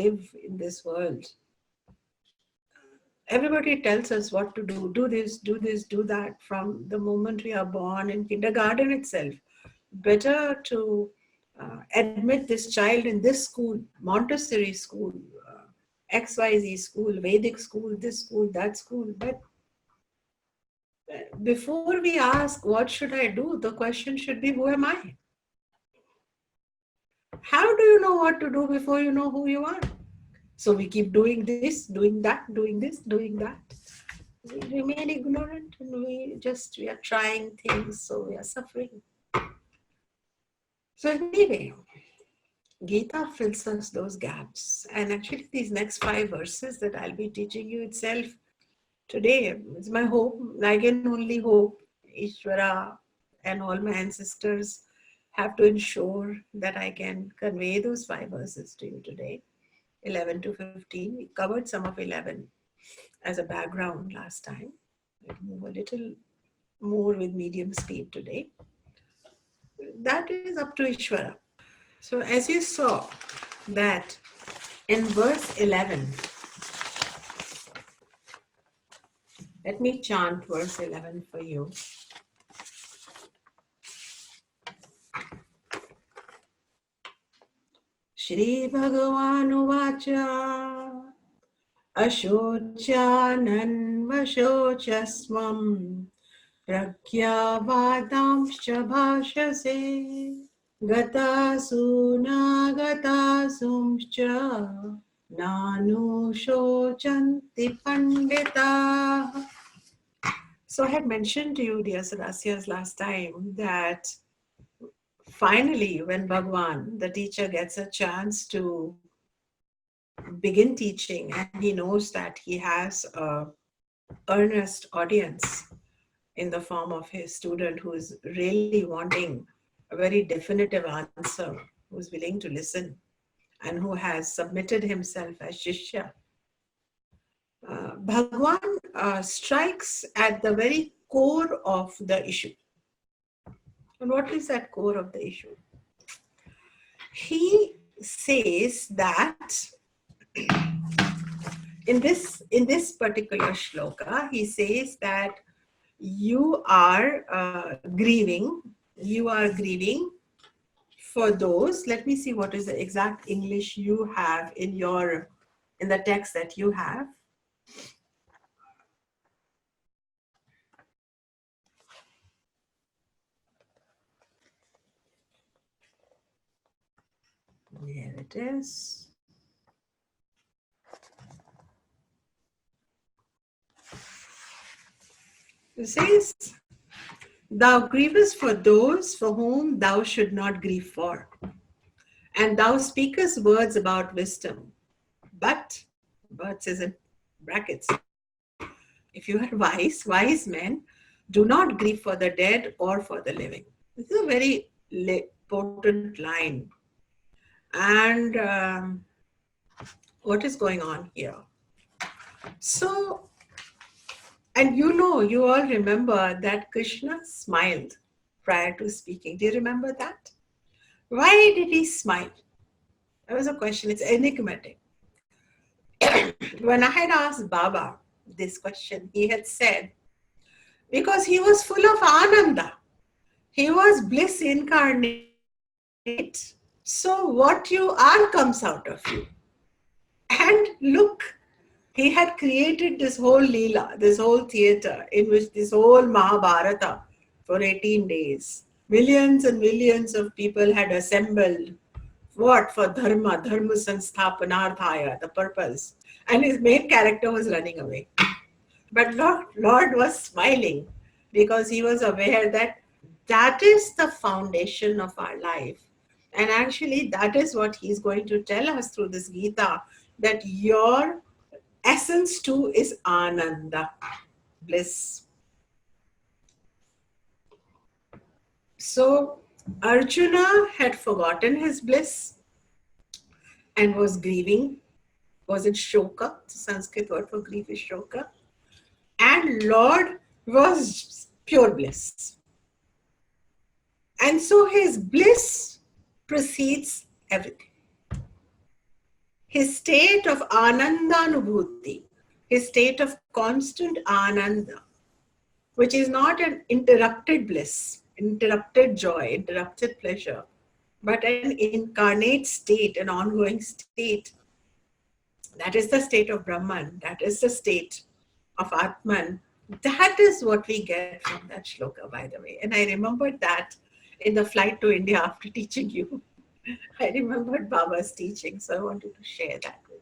live in this world. Everybody tells us what to do this, do that, from the moment we are born in kindergarten itself. Better to admit this child in this school, Montessori school, XYZ school, Vedic school, this school, that school. But before we ask, what should I do? The question should be, who am I? How do you know what to do before you know who you are? So we keep doing this, doing that, doing this, doing that. We remain ignorant and we are trying things, so we are suffering. So anyway, Gita fills us those gaps. And actually these next 5 verses that I'll be teaching you itself today, it's my hope. I can only hope Ishvara and all my ancestors have to ensure that I can convey those 5 verses to you today, 11 to 15. We covered some of 11 as a background last time. We'll move a little more with medium speed today. That is up to Ishvara. So as you saw that in verse 11, let me chant verse 11 for you. Shri Bhagavan Uvacha Ashochanan Vashochasvam Prakyavadamscha Bhashase Gatasuna Gatasumscha Nanu Shochanti Pandita. So I had mentioned to you, dear Sadasyas, last time that finally when Bhagwan, the teacher, gets a chance to begin teaching and he knows that he has a earnest audience in the form of his student who is really wanting a very definitive answer, who is willing to listen and who has submitted himself as Shishya. Bhagwan strikes at the very core of the issue. And what is that core of the issue? He says that in this particular shloka, he says that you are grieving for those. Let me see what is the exact English you have in the text that you have. There it is. It says, thou grievest for those for whom thou should not grieve for, and thou speakest words about wisdom. But says in brackets, if you are wise men, do not grieve for the dead or for the living. This is a very potent line. And what is going on here? So, and you all remember that Krishna smiled prior to speaking. Do you remember that? Why did he smile? That was a question. It's enigmatic. When I had asked Baba this question, he had said, because he was full of ananda. He was bliss incarnate. So what you are comes out of you. And look, he had created this whole Leela, this whole theater in which this whole Mahabharata for 18 days. Millions and millions of people had assembled. What? For dharma sansthapanarthaya, the purpose. And his main character was running away. But Lord was smiling because he was aware that that is the foundation of our life. And actually, that is what he's going to tell us through this Gita, that your essence too is ananda, bliss. So Arjuna had forgotten his bliss and was grieving, was in shoka. The Sanskrit word for grief is shoka. And Lord was pure bliss. And so his bliss precedes everything. his state of anandanubhuti, his state of constant ananda, which is not an interrupted bliss, interrupted joy, interrupted pleasure, but an incarnate state, an ongoing state. That is the state of Brahman. That is the state of Atman. That is what we get from that shloka, by the way. And I remembered that in the flight to India after teaching you. I remembered Baba's teaching, so I wanted to share that with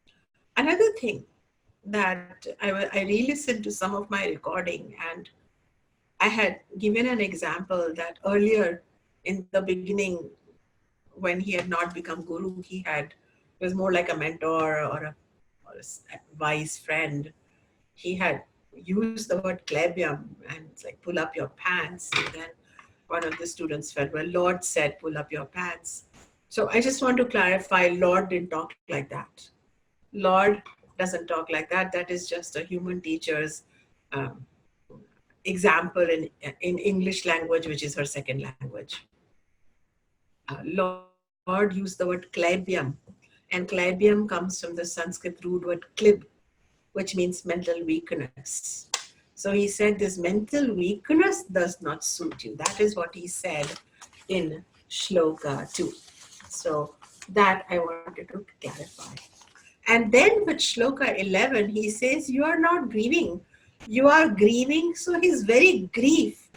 you. Another thing that I re-listened to some of my recording, and I had given an example that earlier in the beginning, when he had not become guru, he was more like a mentor or a wise friend. He had used the word klebyam, and it's like pull up your pants. And then one of the students felt, well, Lord said pull up your pants. So I just want to clarify, Lord didn't talk like that. Lord doesn't talk like that. That is just a human teacher's um, example in English language, which is her second language. Lord used the word klebyam, and klebyam comes from the Sanskrit root word klib, which means mental weakness. So he said, this mental weakness does not suit you. That is what he said in Shloka 2. So that I wanted to clarify. And then with Shloka 11, he says, you are not grieving. You are grieving. So his very grief,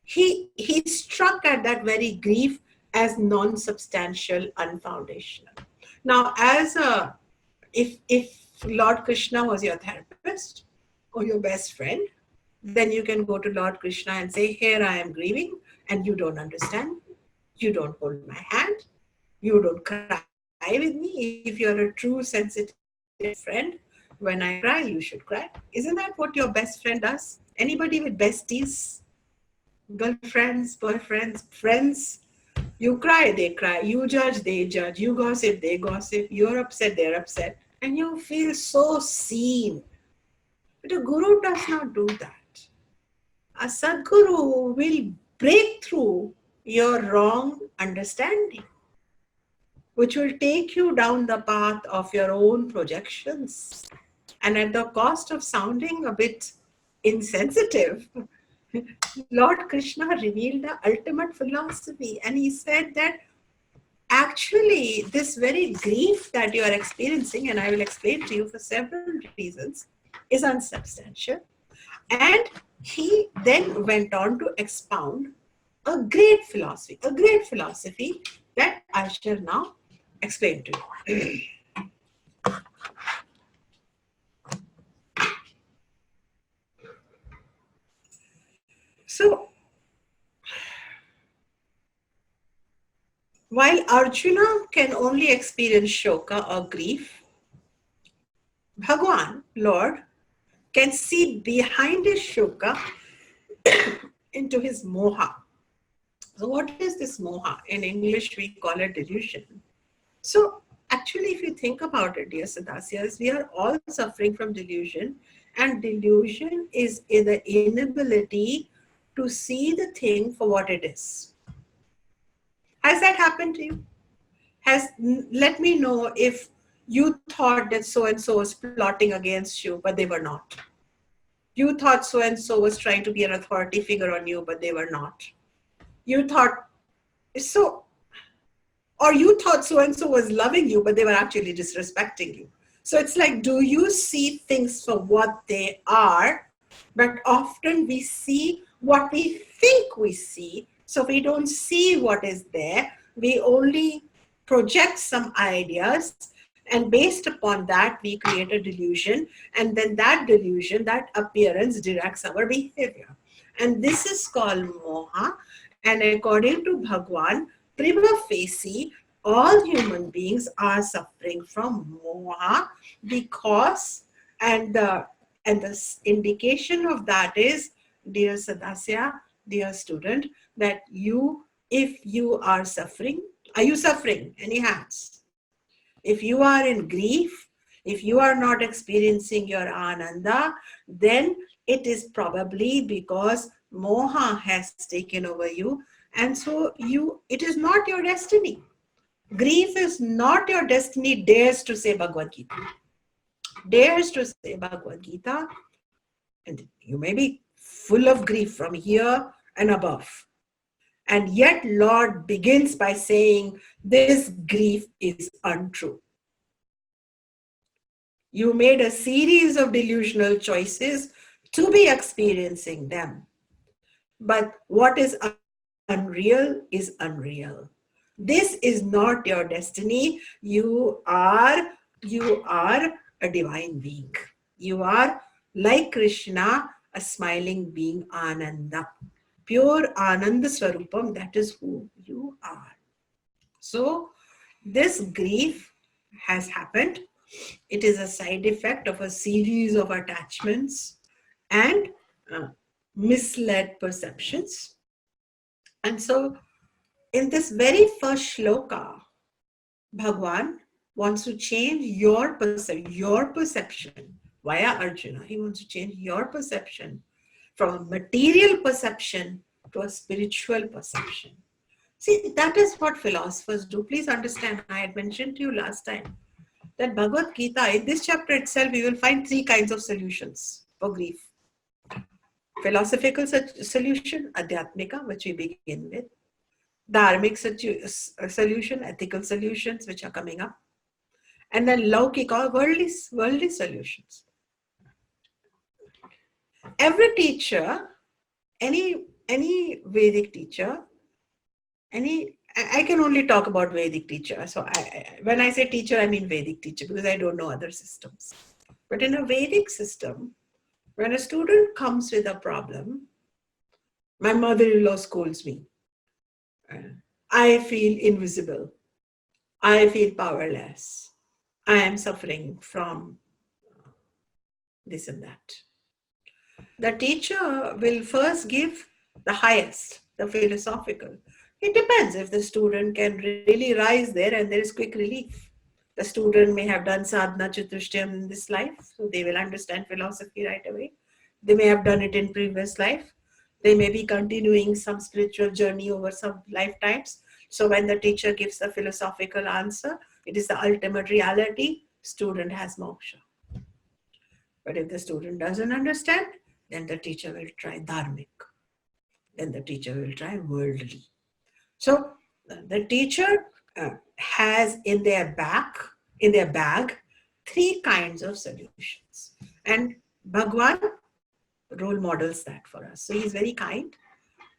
he struck at that very grief as non-substantial, unfoundational. Now, if Lord Krishna was your therapist or your best friend, then you can go to Lord Krishna and say, here I am grieving and you don't understand. You don't hold my hand. You don't cry with me. If you're a true sensitive friend, when I cry, you should cry. Isn't that what your best friend does? Anybody with besties, girlfriends, boyfriends, friends, you cry, they cry. You judge, they judge. You gossip, they gossip. You're upset, they're upset. And you feel so seen. But a guru does not do that. A Sadguru will break through your wrong understanding, which will take you down the path of your own projections. And at the cost of sounding a bit insensitive, Lord Krishna revealed the ultimate philosophy. And he said that actually, this very grief that you are experiencing, and I will explain to you for several reasons, is unsubstantial. And he then went on to expound a great philosophy that I shall now explain to you. So, while Arjuna can only experience shoka or grief, Bhagwan, Lord, can see behind his shoka into his moha. So what is this moha? In English, we call it delusion. So actually, if you think about it, dear Sadasyas, we are all suffering from delusion, and delusion is the inability to see the thing for what it is. Has that happened to you? Let me know if you thought that so-and-so was plotting against you, but they were not. You thought so-and-so was trying to be an authority figure on you, but they were not. You thought, or you thought so-and-so was loving you, but they were actually disrespecting you. So it's like, do you see things for what they are? But often we see what we think we see. So we don't see what is there. We only project some ideas, and based upon that, we create a delusion. And then that delusion, that appearance directs our behavior. And this is called moha. And according to Bhagwan, prima facie, all human beings are suffering from moha because, and the indication of that is, dear Sadasya, dear student, that if you are suffering, are you suffering? Any hands? If you are in grief, if you are not experiencing your ananda, then it is probably because moha has taken over you. And so it is not your destiny. Grief is not your destiny, dares to say Bhagavad Gita. Dares to say Bhagavad Gita. And you may be full of grief from here and above. And yet Lord begins by saying, this grief is untrue. You made a series of delusional choices to be experiencing them. But what is unreal is unreal. This is not your destiny. You are a divine being. You are like Krishna, a smiling being, Ananda. Pure Ananda Swarupam, that is who you are. So this grief has happened. It is a side effect of a series of attachments and misled perceptions. And so in this very first shloka, Bhagwan wants to change your perception via Arjuna. He wants to change your perception from a material perception to a spiritual perception. See, that is what philosophers do. Please understand, I had mentioned to you last time that Bhagavad Gita, in this chapter itself, we will find three kinds of solutions for grief. Philosophical solution, Adhyatmika, which we begin with. Dharmic solution, ethical solutions, which are coming up. And then Laukika, worldly solutions. Every teacher, any Vedic teacher, I can only talk about Vedic teacher. So when I say teacher, I mean Vedic teacher because I don't know other systems. But in a Vedic system, when a student comes with a problem, my mother-in-law scolds me. I feel invisible. I feel powerless. I am suffering from this and that. The teacher will first give the highest, the philosophical. It depends if the student can really rise there and there is quick relief. The student may have done sadhana chatushtayam in this life, so they will understand philosophy right away. They may have done it in previous life. They may be continuing some spiritual journey over some lifetimes. So when the teacher gives the philosophical answer, it is the ultimate reality, student has moksha. But if the student doesn't understand, then the teacher will try dharmic. Then the teacher will try worldly. So the teacher has in their bag, three kinds of solutions. And Bhagwan role models that for us. So he's very kind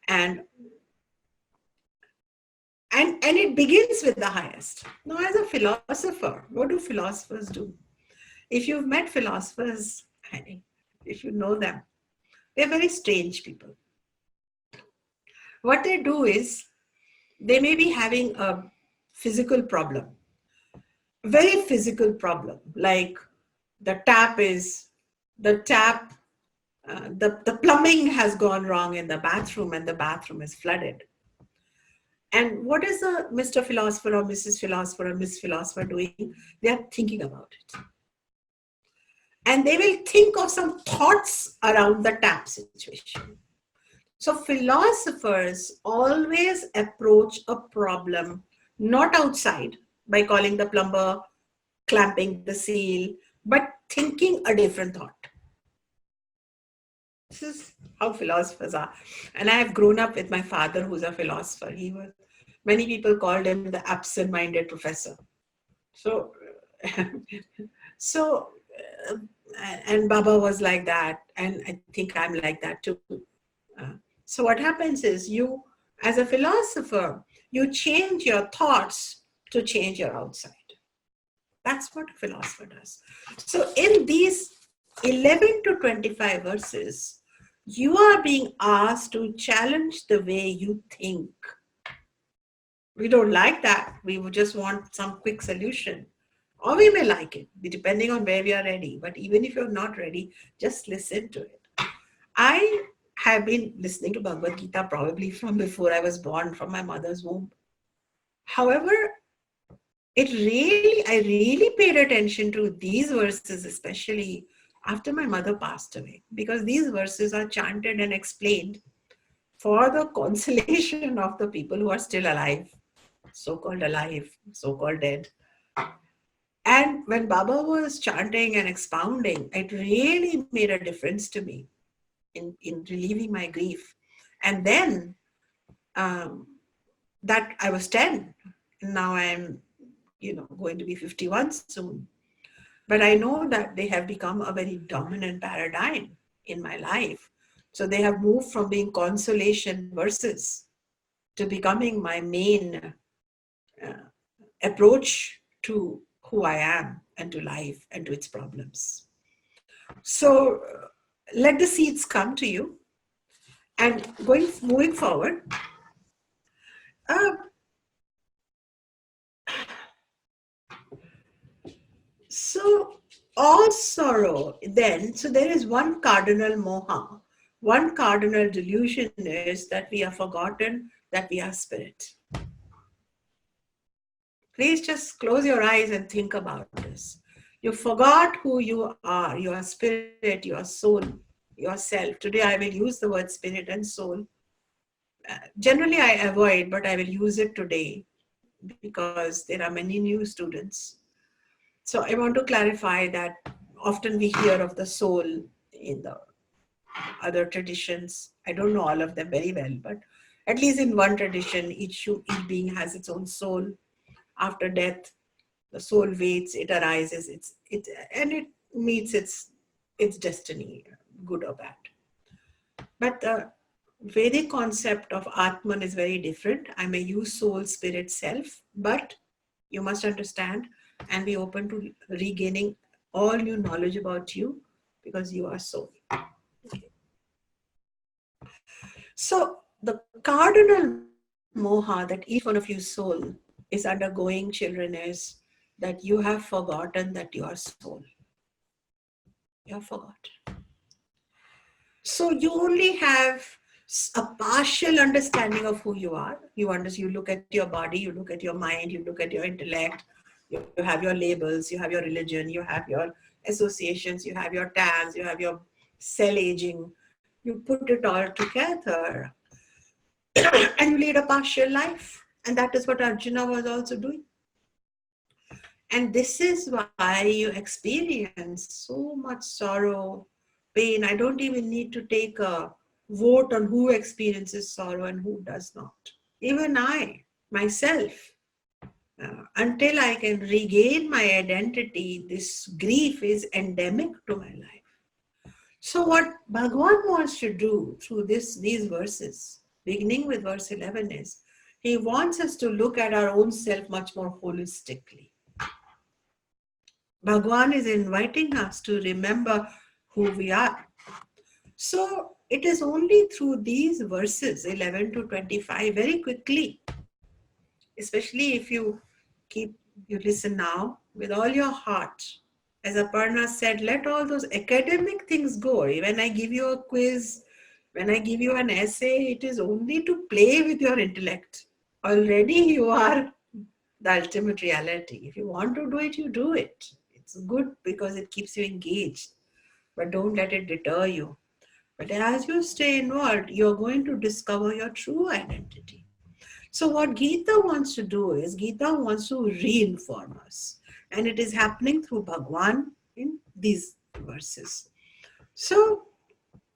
and it begins with the highest. Now, as a philosopher, what do philosophers do? If you've met philosophers, if you know them, they're very strange people. What they do is, they may be having a physical problem, very physical problem, like the plumbing has gone wrong in the bathroom and the bathroom is flooded. And what is a Mr. Philosopher or Mrs. Philosopher or Miss Philosopher doing? They are thinking about it. And they will think of some thoughts around the tap situation. So philosophers always approach a problem not outside by calling the plumber, clamping the seal, but thinking a different thought. This is how philosophers are. And I have grown up with my father, who's a philosopher. Many people called him the absent-minded professor. So, and Baba was like that. And I think I'm like that too. So what happens is you, as a philosopher, you change your thoughts to change your outside. That's what a philosopher does. So in these 11 to 25 verses, you are being asked to challenge the way you think. We don't like that. We would just want some quick solution. Or we may like it, depending on where we are ready. But even if you're not ready, just listen to it. I have been listening to Bhagavad Gita probably from before I was born, from my mother's womb. However, I really paid attention to these verses, especially after my mother passed away, because these verses are chanted and explained for the consolation of the people who are still alive. so-called alive, so-called dead. And when Baba was chanting and expounding, it really made a difference to me in relieving my grief. And then um, that I was 10, and now I'm, going to be 51 soon. But I know that they have become a very dominant paradigm in my life. So they have moved from being consolation verses to becoming my main uh, approach to who I am and to life and to its problems. So let the seeds come to you. And moving forward, uh, so all sorrow then, so there is one cardinal moha, one cardinal delusion is that we have forgotten that we are spirit. Please just close your eyes and think about this. You forgot who you are. You are spirit, you are soul, yourself. Today I will use the word spirit and soul. Generally I avoid, but I will use it today because there are many new students. So I want to clarify that often we hear of the soul in the other traditions. I don't know all of them very well, but at least in one tradition, each being has its own soul. After death, the soul waits, it arises, and it meets its destiny, good or bad. But the Vedic concept of Atman is very different. I may use soul, spirit, self, but you must understand and be open to regaining all new knowledge about you because you are soul. Okay. So the cardinal moha that each one of you soul is undergoing, children, is that you have forgotten that you are soul. You have forgotten. So you only have a partial understanding of who you are. You look at your body, you look at your mind, you look at your intellect, you have your labels, you have your religion, you have your associations, you have your tags, you have your cell aging. You put it all together and you lead a partial life. And that is what Arjuna was also doing. And this is why you experience so much sorrow, pain. I don't even need to take a vote on who experiences sorrow and who does not. Even I, myself, until I can regain my identity, this grief is endemic to my life. So what Bhagwan wants to do through these verses, beginning with verse 11, is he wants us to look at our own self much more holistically. Bhagwan is inviting us to remember who we are. So it is only through these verses 11 to 25, very quickly, especially if you listen now with all your heart. As Aparna said, let all those academic things go. When I give you a quiz, when I give you an essay, it is only to play with your intellect. Already you are the ultimate reality. If you want to do it, you do it. It's good because it keeps you engaged, but don't let it deter you. But as you stay involved, you're going to discover your true identity. So what Gita wants to do is, Gita wants to re-inform us. And it is happening through Bhagwan in these verses. So,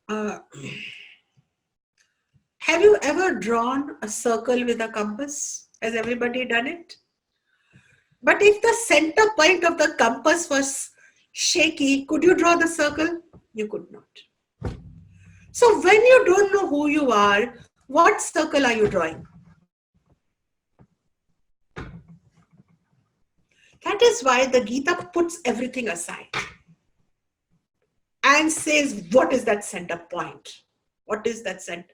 have you ever drawn a circle with a compass? Has everybody done it? But if the center point of the compass was shaky, could you draw the circle? You could not. So when you don't know who you are, what circle are you drawing? That is why the Gita puts everything aside and says, what is that center point? What is that center?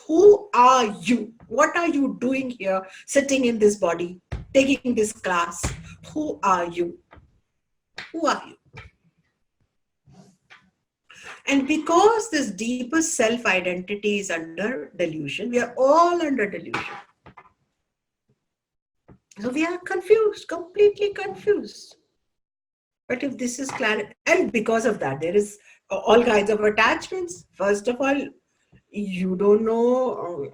Who are you? What are you doing here, sitting in this body, taking this class? Who are you? Who are you? And because this deepest self-identity is under delusion, we are all under delusion. So we are confused, completely confused. But if this is clear, and because of that, there is all kinds of attachments. First of all, you don't know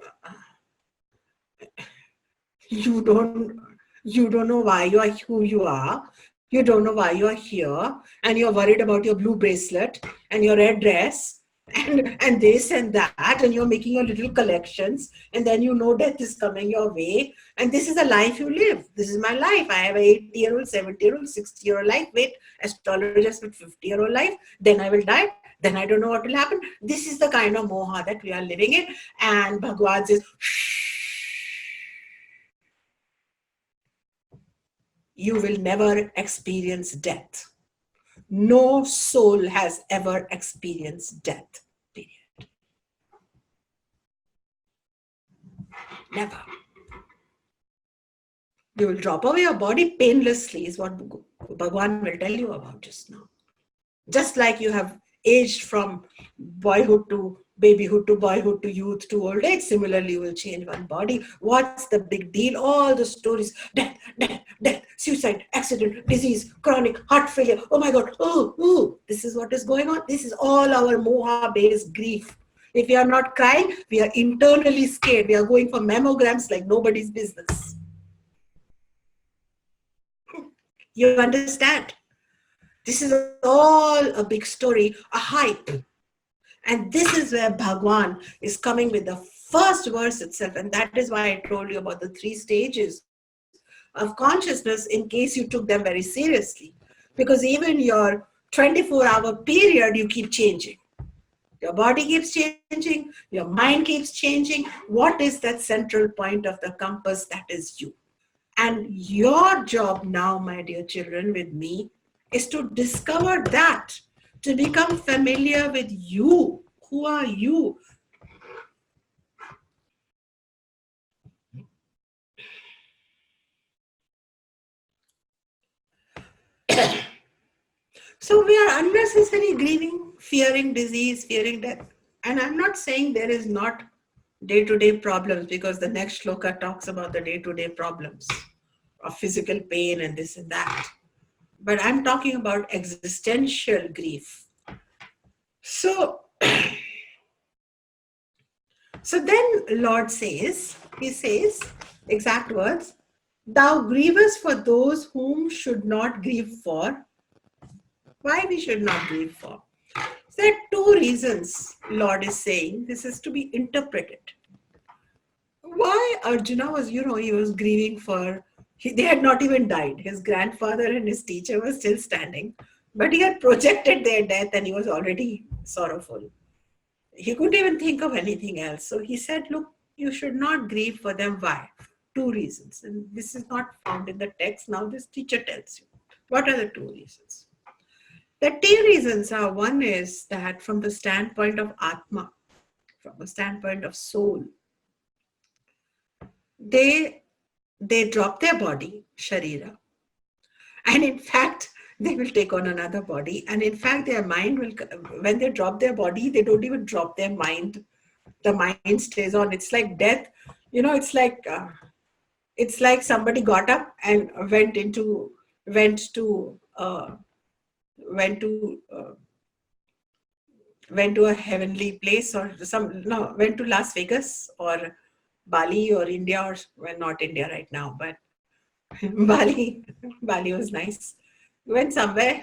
You don't you don't know why you are who you are. You don't know why you are here, and you're worried about your blue bracelet and your red dress and this and that, and you're making your little collections, and then you know death is coming your way, and this is the life you live. This is my life. I have a 80-year-old, 70-year-old, 60-year-old life. Wait, astrologers with 50-year-old life. Then I will die. Then I don't know what will happen. This is the kind of moha that we are living in, and Bhagwan says, you will never experience death. No soul has ever experienced death. Period. Never. You will drop away your body painlessly, is what Bhagwan will tell you about just now. Just like you have aged from boyhood to babyhood to boyhood to youth to old age, similarly you will change one body. What's the big deal? All the stories, death, death, death, suicide, accident, disease, chronic heart failure. Oh my God, oh, this is what is going on. This is all our moha-based grief. If we are not crying, we are internally scared. We are going for mammograms like nobody's business. You understand? This is all a big story, a hype. And this is where Bhagwan is coming with the first verse itself. And that is why I told you about the 3 stages of consciousness in case you took them very seriously. Because even your 24-hour period, you keep changing. Your body keeps changing. Your mind keeps changing. What is that central point of the compass? That is you. And your job now, my dear children, with me, is to discover that, to become familiar with you. Who are you? So we are unnecessarily grieving, fearing disease, fearing death. And I'm not saying there is not day-to-day problems, because the next shloka talks about the day-to-day problems of physical pain and this and that. But I'm talking about existential grief. So then Lord says, he says, exact words, thou grievest for those whom should not grieve for. Why we should not grieve for? So there are 2 reasons Lord is saying this is to be interpreted. Why Arjuna was, he was grieving for, they had not even died. His grandfather and his teacher were still standing, but he had projected their death and he was already sorrowful. He couldn't even think of anything else. So he said, look, you should not grieve for them. Why? 2 reasons. And this is not found in the text. Now this teacher tells you. What are the 2 reasons? The 2 reasons are, one is that from the standpoint of Atma, from a standpoint of soul, they drop their body, Sharira. And in fact, they will take on another body. And in fact, their mind will, when they drop their body, they don't even drop their mind. The mind stays on. It's like death. It's like somebody got up and went to a heavenly place, or went to Las Vegas or Bali or India, or well, not India right now, but Bali was nice. Went somewhere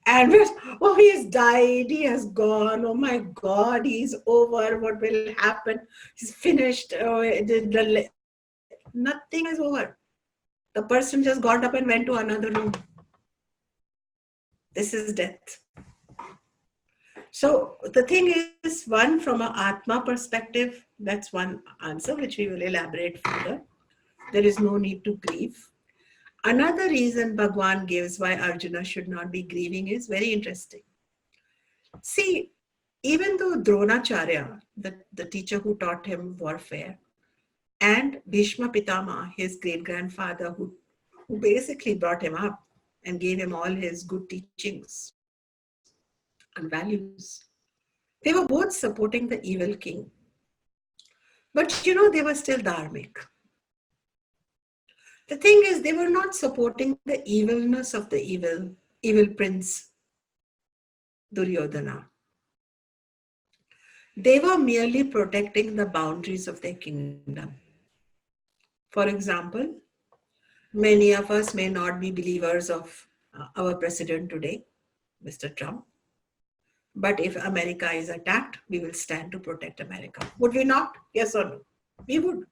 and oh, he's died, he has gone, oh my God, he's over, what will happen? He's finished, nothing is over. The person just got up and went to another room. This is death. So the thing is, one, from an Atma perspective, that's one answer which we will elaborate further. There is no need to grieve. Another reason Bhagwan gives why Arjuna should not be grieving is very interesting. See, even though Dronacharya, the teacher who taught him warfare, and Bhishma Pitama, his great-grandfather, who basically brought him up and gave him all his good teachings and values, they were both supporting the evil king. But they were still dharmic. The thing is, they were not supporting the evilness of the evil prince Duryodhana. They were merely protecting the boundaries of their kingdom. For example, many of us may not be believers of our president today, Mr. Trump. But if America is attacked, we will stand to protect America. Would we not? Yes or no? We would.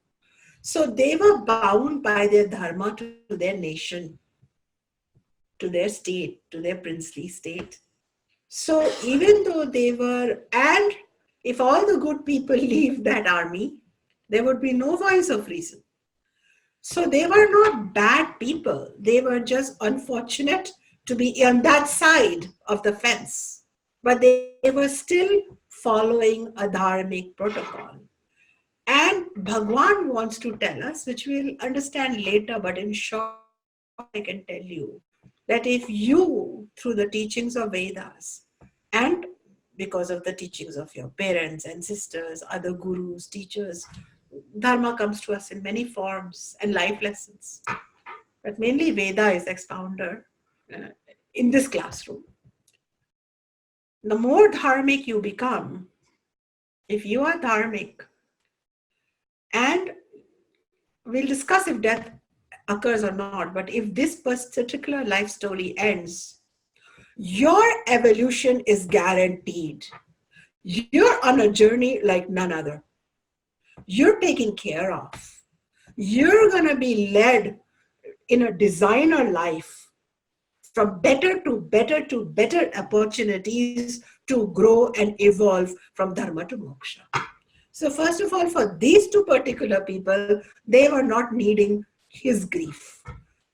So they were bound by their dharma to their nation, to their state, to their princely state. So even though they were, and if all the good people leave that army, there would be no voice of reason. So they were not bad people. They were just unfortunate to be on that side of the fence. But they were still following a dharmic protocol. And Bhagwan wants to tell us, which we'll understand later, but in short, I can tell you that if you, through the teachings of Vedas, and because of the teachings of your parents, ancestors, other gurus, teachers, dharma comes to us in many forms and life lessons. But mainly Veda is expounder uh, in this classroom. The more dharmic you become, if you are dharmic, and we'll discuss if death occurs or not, but if this particular life story ends, your evolution is guaranteed. You're on a journey like none other. You're taken care of. You're going to be led in a designer life from better opportunities to grow and evolve from dharma to moksha. So first of all, for these two particular people, they were not needing his grief,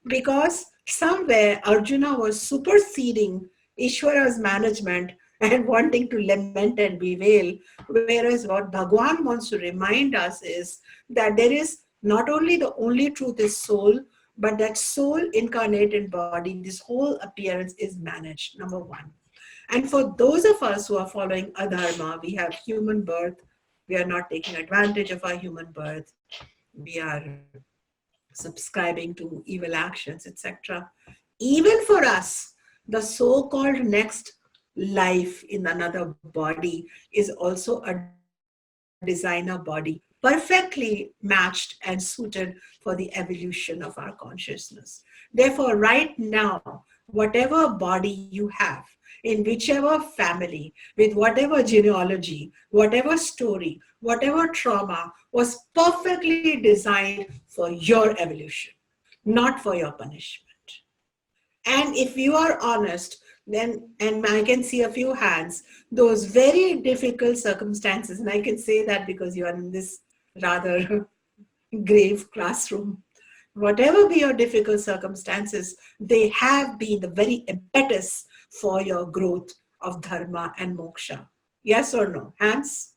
because somewhere Arjuna was superseding Ishvara's management and wanting to lament and bewail, whereas what Bhagwan wants to remind us is that there is not only the only truth is soul, but that soul incarnate in body, this whole appearance is managed, number one. And for those of us who are following adharma, we have human birth, we are not taking advantage of our human birth, we are subscribing to evil actions, etc. Even for us, the so-called next life in another body is also a designer body, perfectly matched and suited for the evolution of our consciousness. Therefore, right now, whatever body you have, in whichever family, with whatever genealogy, whatever story, whatever trauma, was perfectly designed for your evolution, not for your punishment. And if you are honest, then, and I can see a few hands, those very difficult circumstances, and I can say that because you are in this rather grave classroom. Whatever be your difficult circumstances, they have been the very impetus for your growth of dharma and moksha. Yes or no? Hands?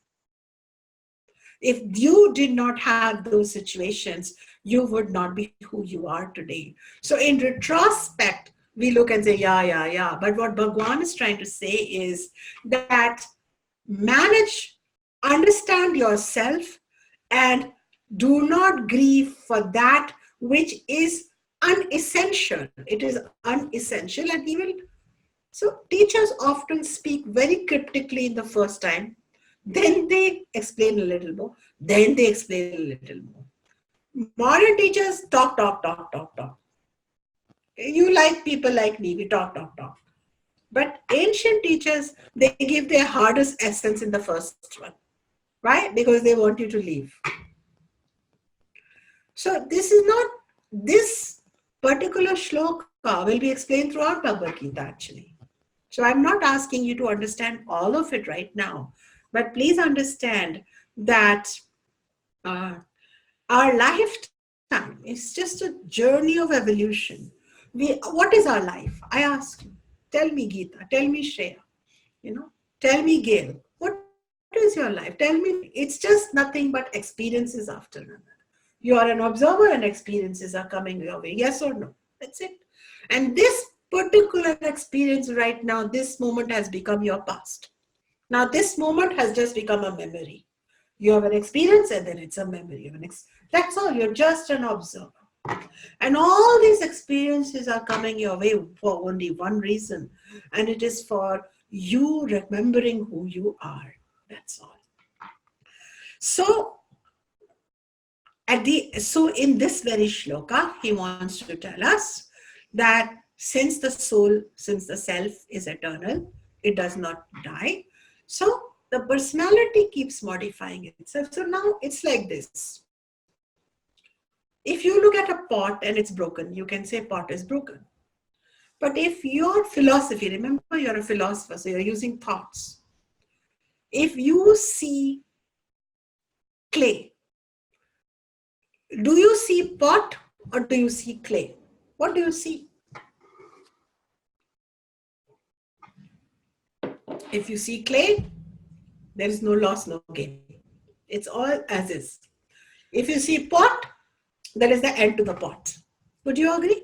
If you did not have those situations, you would not be who you are today. So in retrospect, we look and say, yeah. But what Bhagwan is trying to say is that manage, understand yourself, and do not grieve for that which is unessential. It is unessential, and he will. So teachers often speak very cryptically in the first time, then they explain a little more, then they explain a little more. Modern teachers talk. You like people like me, we talk. But ancient teachers, they give their hardest essence in the first one. Right? Because they want you to leave. So this is not, this particular shloka will be explained throughout Bhagavad Gita actually. So I'm not asking you to understand all of it right now, but please understand that our lifetime is just a journey of evolution. What is our life? I ask you. Tell me Gita, tell me Shreya, tell me Gail. What is your life? Tell me. It's just nothing but experiences after another. You are an observer and experiences are coming your way. Yes or no? That's it. And this particular experience right now, this moment has become your past. Now, this moment has just become a memory. You have an experience and then it's a memory. That's all. You're just an observer. And all these experiences are coming your way for only one reason. And it is for you remembering who you are. That's all. So, So in this very shloka, he wants to tell us that since the self is eternal, it does not die. So the personality keeps modifying itself. So now it's like this. If you look at a pot and it's broken, you can say pot is broken. But if your philosophy, remember you're a philosopher, so you're using thoughts. If you see clay, do you see pot or do you see clay? What do you see? If you see clay, there is no loss, no gain. It's all as is. If you see pot, that is the end to the pot. Would you agree?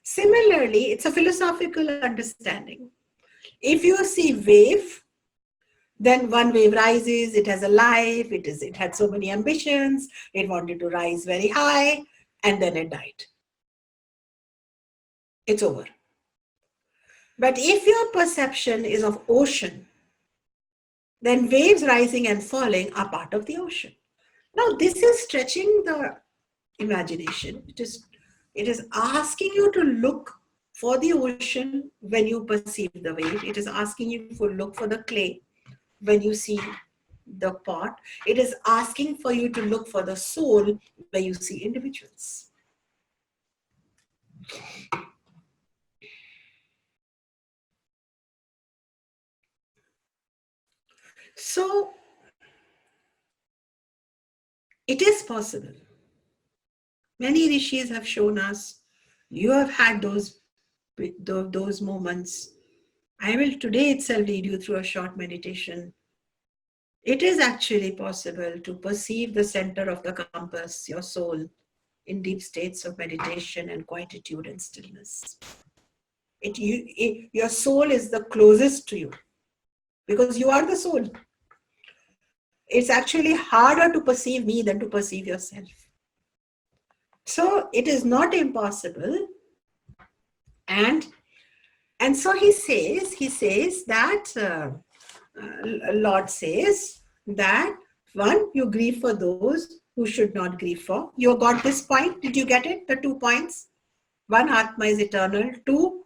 Similarly, it's a philosophical understanding. If you see wave, then one wave rises, it has a life, it had so many ambitions, it wanted to rise very high, and then it died. It's over. But if your perception is of ocean, then waves rising and falling are part of the ocean. Now, this is stretching the imagination. It is asking you to look for the ocean when you perceive the wave. It is asking you to look for the clay when you see the pot. It is asking for you to look for the soul where you see individuals. So it is possible. Many rishis have shown us, you have had those moments. I will today itself lead you through a short meditation. It is actually possible to perceive the center of the compass, your soul, in deep states of meditation and quietude and stillness. Your soul is the closest to you because you are the soul. It's actually harder to perceive me than to perceive yourself. So it is not impossible. And so he says that Lord says that one, you grieve for those who should not grieve for. You got this point? Did you get it? The 2 points? One, Atma is eternal. Two,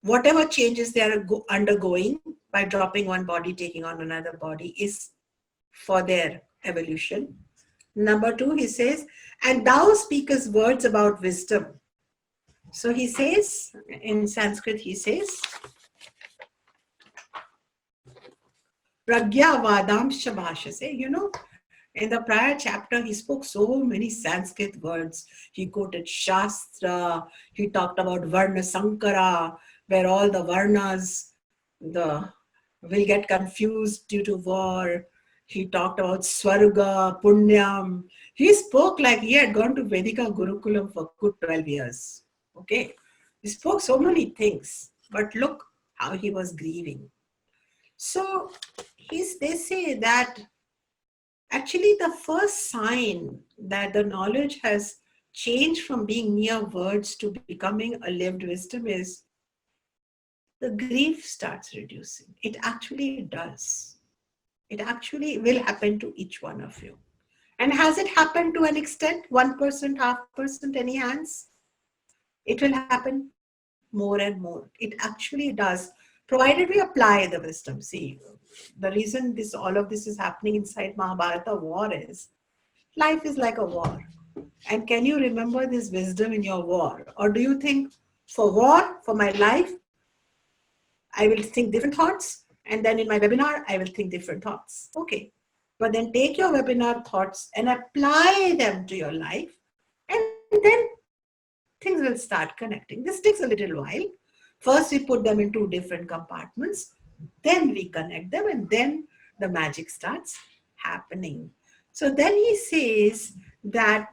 whatever changes they are undergoing by dropping one body, taking on another body is for their evolution. Number 2, he says, and thou speakest words about wisdom. So he says, in Sanskrit, he says, Pragya Vadamsha Bhashase. In the prior chapter, he spoke so many Sanskrit words. He quoted Shastra. He talked about Varna Sankara, where all the Varnas will get confused due to war. He talked about Swarga, Punyam. He spoke like he had gone to Vedika Gurukulam for good 12 years. Okay. He spoke so many things. But look how he was grieving. So they say that actually the first sign that the knowledge has changed from being mere words to becoming a lived wisdom is the grief starts reducing. It actually does. It actually will happen to each one of you. And has it happened to an extent? 1%, 0.5%, any hands? It will happen more and more. It actually does, provided we apply the wisdom. See, the reason all of this is happening inside Mahabharata war is, life is like a war. And can you remember this wisdom in your war? Or do you think, for war, for my life, I will think different thoughts, and then in my webinar, I will think different thoughts. Okay. But then take your webinar thoughts and apply them to your life, and then things will start connecting. This takes a little while. First, we put them in 2 different compartments, then we connect them, and then the magic starts happening. So then he says that,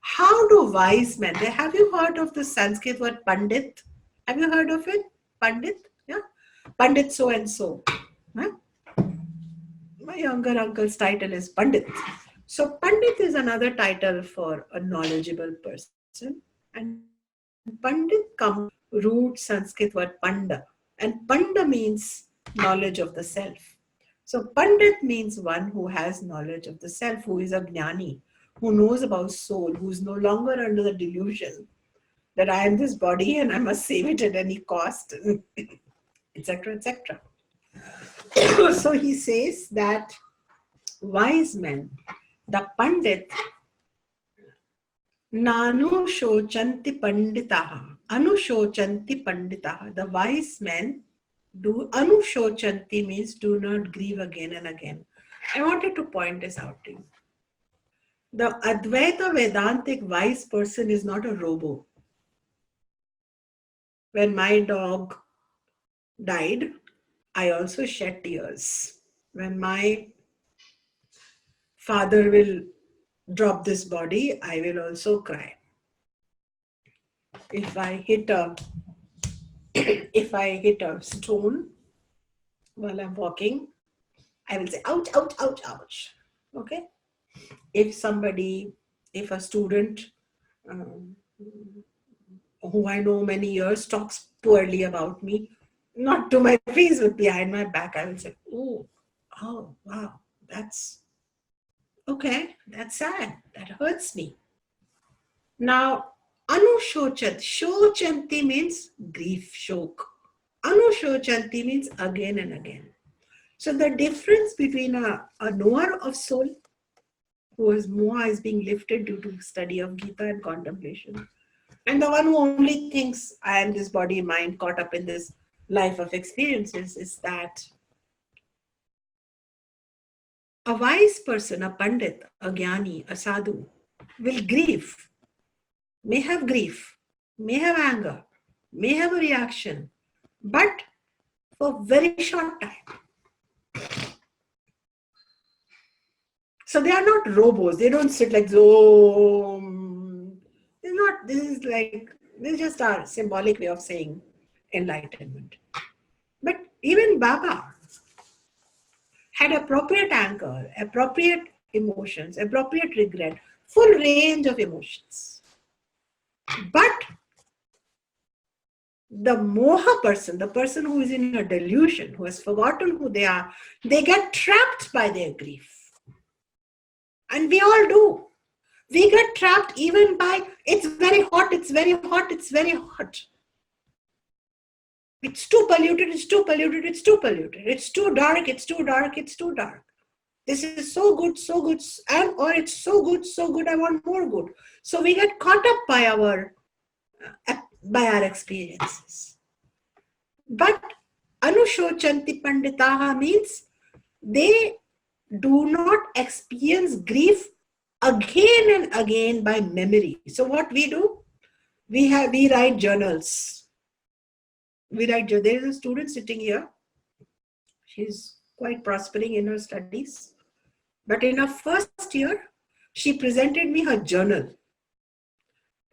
how do wise men, have you heard of the Sanskrit word Pandit? Have you heard of it? Pandit? Yeah. Pandit so and so. Huh? My younger uncle's title is Pandit. So Pandit is another title for a knowledgeable person. And Pandit comes root Sanskrit word Panda. And Panda means knowledge of the self. So Pandit means one who has knowledge of the self, who is a jnani, who knows about soul, who is no longer under the delusion that I am this body and I must save it at any cost, etc., etc. So he says that wise men, the Pandit, Nanu shochanti panditaha. Anushocanti panditaha. The wise men do. Anushocanti means do not grieve again and again. I wanted to point this out to you. The Advaita Vedantic wise person is not a robo. When my dog died, I also shed tears. When my father will drop this body, I will also cry. If I hit a stone while I'm walking, I will say, ouch, ouch, ouch, ouch. Okay? If a student um, who I know many years talks poorly about me, not to my face, but behind my back, I will say, oh, wow, that's okay, that's sad, that hurts me. Now, anushochat, shochanti means grief, shok. Anushochanti means again and again. So the difference between a knower of soul, whose moha is being lifted due to study of Gita and contemplation, and the one who only thinks I am this body, mind, caught up in this life of experiences, is that a wise person, a pandit, a jnani, a sadhu, will grief, may have anger, may have a reaction, but for very short time. So they are not robos. They don't sit like, oh, this is just our symbolic way of saying enlightenment. But even Baba had appropriate anger, appropriate emotions, appropriate regret, full range of emotions. But the moha person, the person who is in a delusion, who has forgotten who they are, they get trapped by their grief. And we all do. We get trapped even by, it's very hot, it's very hot, it's very hot. It's too polluted, it's too polluted, it's too polluted. It's too dark, it's too dark, it's too dark. This is so good, and or it's so good, I want more good. So we get caught up by our experiences. But Anushochanti Panditaha means they do not experience grief again and again by memory. So what we do? We write journals. There is a student sitting here. She's quite prospering in her studies. But in her first year, she presented me her journal.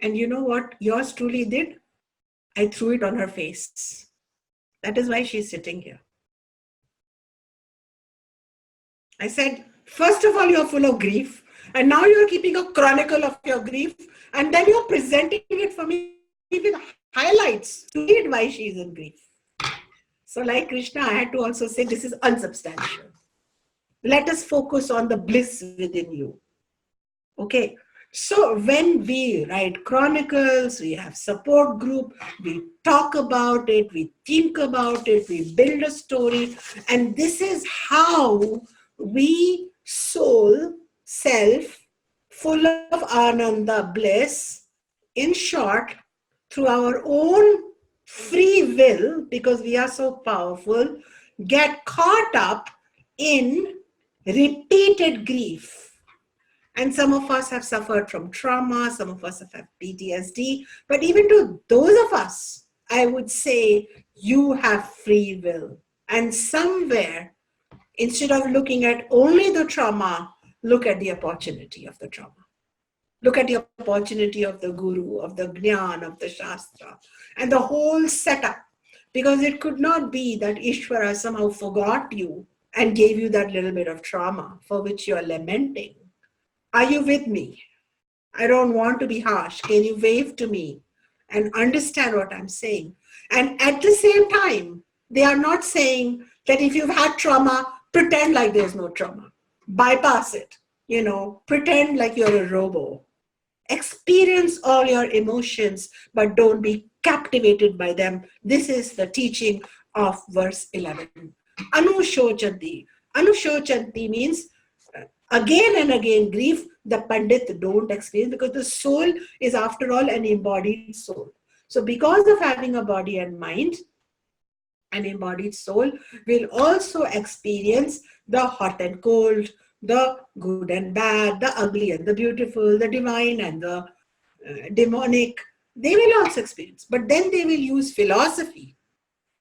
And you know what yours truly did? I threw it on her face. That is why she's sitting here. I said, first of all, you're full of grief. And now you're keeping a chronicle of your grief. And then you're presenting it for me with highlights to read why she's in grief. So like Krishna, I had to also say, this is unsubstantial. Let us focus on the bliss within you. Okay. So when we write chronicles, we have support group, we talk about it, we think about it, we build a story. And this is how we soul, self, full of ananda, bliss, in short, through our own free will, because we are so powerful, get caught up in repeated grief. And some of us have suffered from trauma, some of us have had PTSD, but even to those of us, I would say you have free will. And somewhere, instead of looking at only the trauma, look at the opportunity of the trauma. Look at the opportunity of the guru, of the jnana, of the shastra, and the whole setup. Because it could not be that Ishvara somehow forgot you and gave you that little bit of trauma for which you are lamenting. Are you with me? I don't want to be harsh. Can you wave to me and understand what I'm saying? And at the same time, they are not saying that if you've had trauma, Pretend like there's no trauma. Bypass it. Pretend like you're a robo. Experience all your emotions, but don't be captivated by them. This is the teaching of verse 11. Anushochanti. Anushochanti means again and again grief the Pandit don't experience, because the soul is after all an embodied soul. So because of having a body and mind, an embodied soul will also experience the hot and cold, the good and bad, the ugly and the beautiful, the divine and the demonic. They will also experience. But then they will use philosophy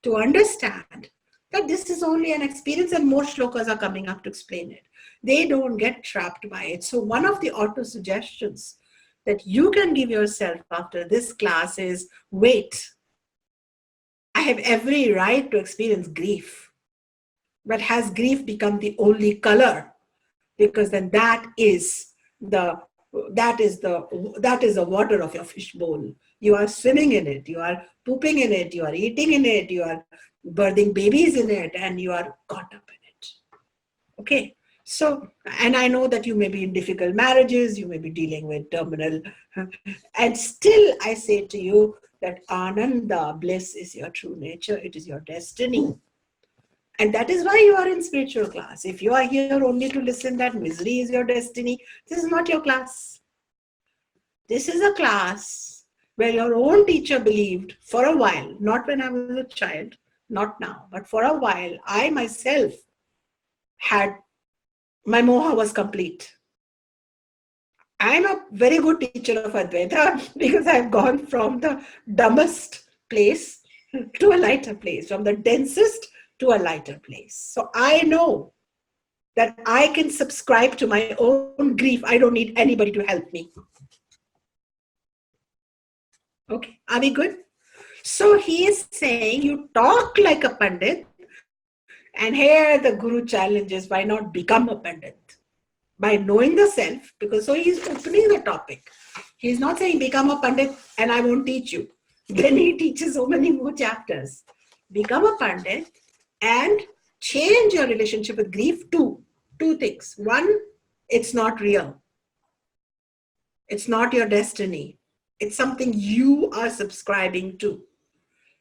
to understand that this is only an experience, and more shlokas are coming up to explain it. They don't get trapped by it. So one of the auto suggestions that you can give yourself after this class is, wait, I have every right to experience grief. But has grief become the only color? Because then that is the water of your fishbowl. You are swimming in it, you are pooping in it, you are eating in it, you are birthing babies in it, and you are caught up in it. Okay. So, and I know that you may be in difficult marriages, you may be dealing with terminal, and still I say to you that Ananda, bliss, is your true nature, it is your destiny. And that is why you are in spiritual class. If you are here only to listen that misery is your destiny, this is not your class. This is a class where your own teacher believed for a while, not when I was a child, not now, but for a while, I myself had, my moha was complete. I'm a very good teacher of Advaita because I've gone from the dumbest place to a lighter place, from the densest to a lighter place. So I know that I can subscribe to my own grief. I don't need anybody to help me. Okay, are we good? So he is saying you talk like a Pandit, and here the Guru challenges, why not become a Pandit? By knowing the self, because so he's opening the topic. He's not saying become a Pandit and I won't teach you. Then he teaches so many more chapters. Become a Pandit and change your relationship with grief to two things. One, it's not real. It's not your destiny. It's something you are subscribing to.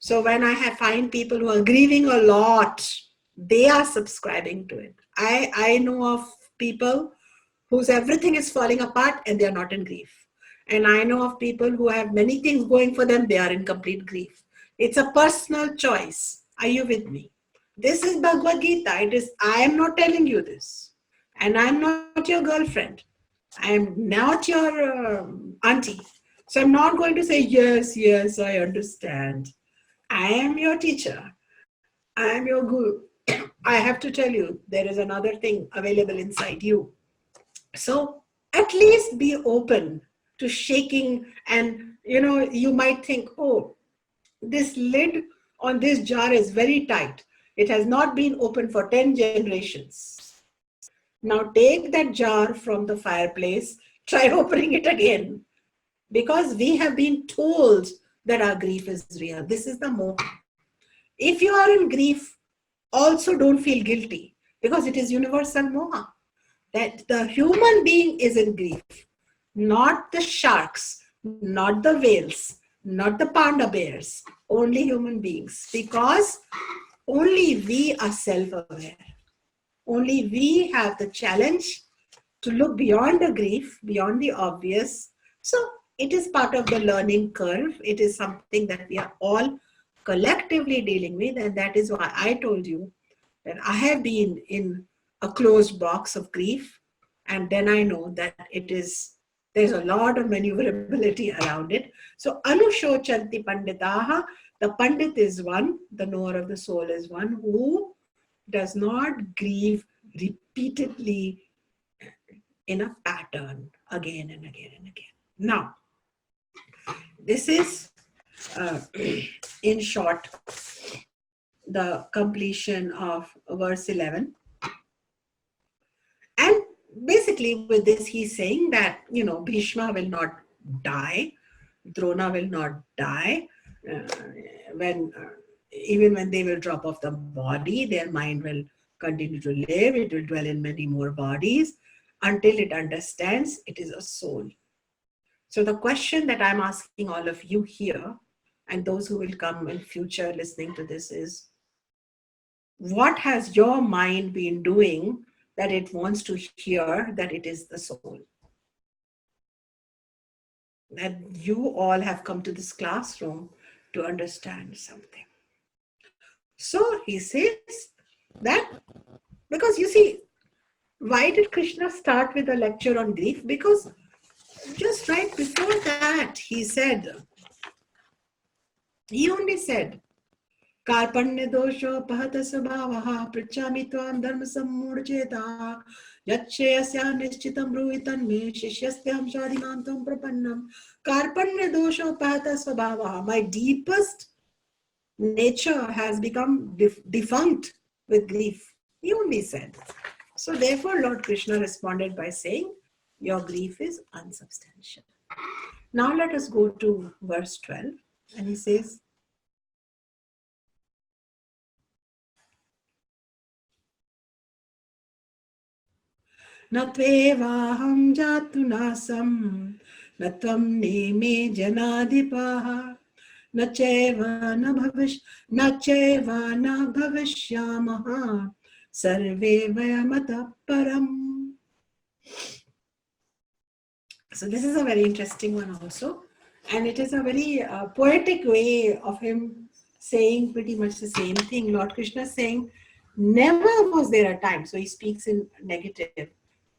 So when I find people who are grieving a lot, they are subscribing to it. I know of people whose everything is falling apart and they are not in grief. And I know of people who have many things going for them, they are in complete grief. It's a personal choice. Are you with me? This is Bhagavad Gita. I am not telling you this. And I'm not your girlfriend. I am not your auntie. So I'm not going to say, yes, yes, I understand. I am your teacher. I am your guru. I have to tell you, there is another thing available inside you. So at least be open to shaking, and you might think, oh, this lid on this jar is very tight. It has not been opened for 10 generations. Now take that jar from the fireplace, try opening it again, because we have been told that our grief is real. This is the moha. If you are in grief, also don't feel guilty, because it is universal moha. That the human being is in grief, not the sharks, not the whales, not the panda bears, only human beings, because only we are self-aware. Only we have the challenge to look beyond the grief, beyond the obvious. So it is part of the learning curve. It is something that we are all collectively dealing with, and that is why I told you that I have been in a closed box of grief, and then I know that there's a lot of maneuverability around it. So Anushochanti Panditaha, the Pandit is one, the knower of the soul is one, who does not grieve repeatedly in a pattern again and again and again. Now, this is in short the completion of verse 11. And basically with this he's saying that Bhishma will not die, Drona will not die, when even when they will drop off the body, their mind will continue to live, it will dwell in many more bodies until it understands it is a soul. So the question that I'm asking all of you here and those who will come in future listening to this is, what has your mind been doing that it wants to hear that it is the soul? That you all have come to this classroom to understand something. So he says that, because you see, why did Krishna start with a lecture on grief? Because just right before that, he only said, Karpanya dosho pahata sabhavaha prachami tvam dharma sammudcheta yachayasya nishchitam bruvitan me shishyastyam shadimantam prapannam. Karpanya dosho pahata sabhavaha. My deepest nature has become defunct with grief. He only said. So therefore, Lord Krishna responded by saying, your grief is unsubstantial. Now let us go to verse 12. And he says, Natvevaham jatu nasam natvam neme janadipaha nacheva na bhavishyamaha sarve vayamata param. So this is a very interesting one also. And it is a very poetic way of him saying pretty much the same thing. Lord Krishna is saying, never was there a time, so he speaks in negative,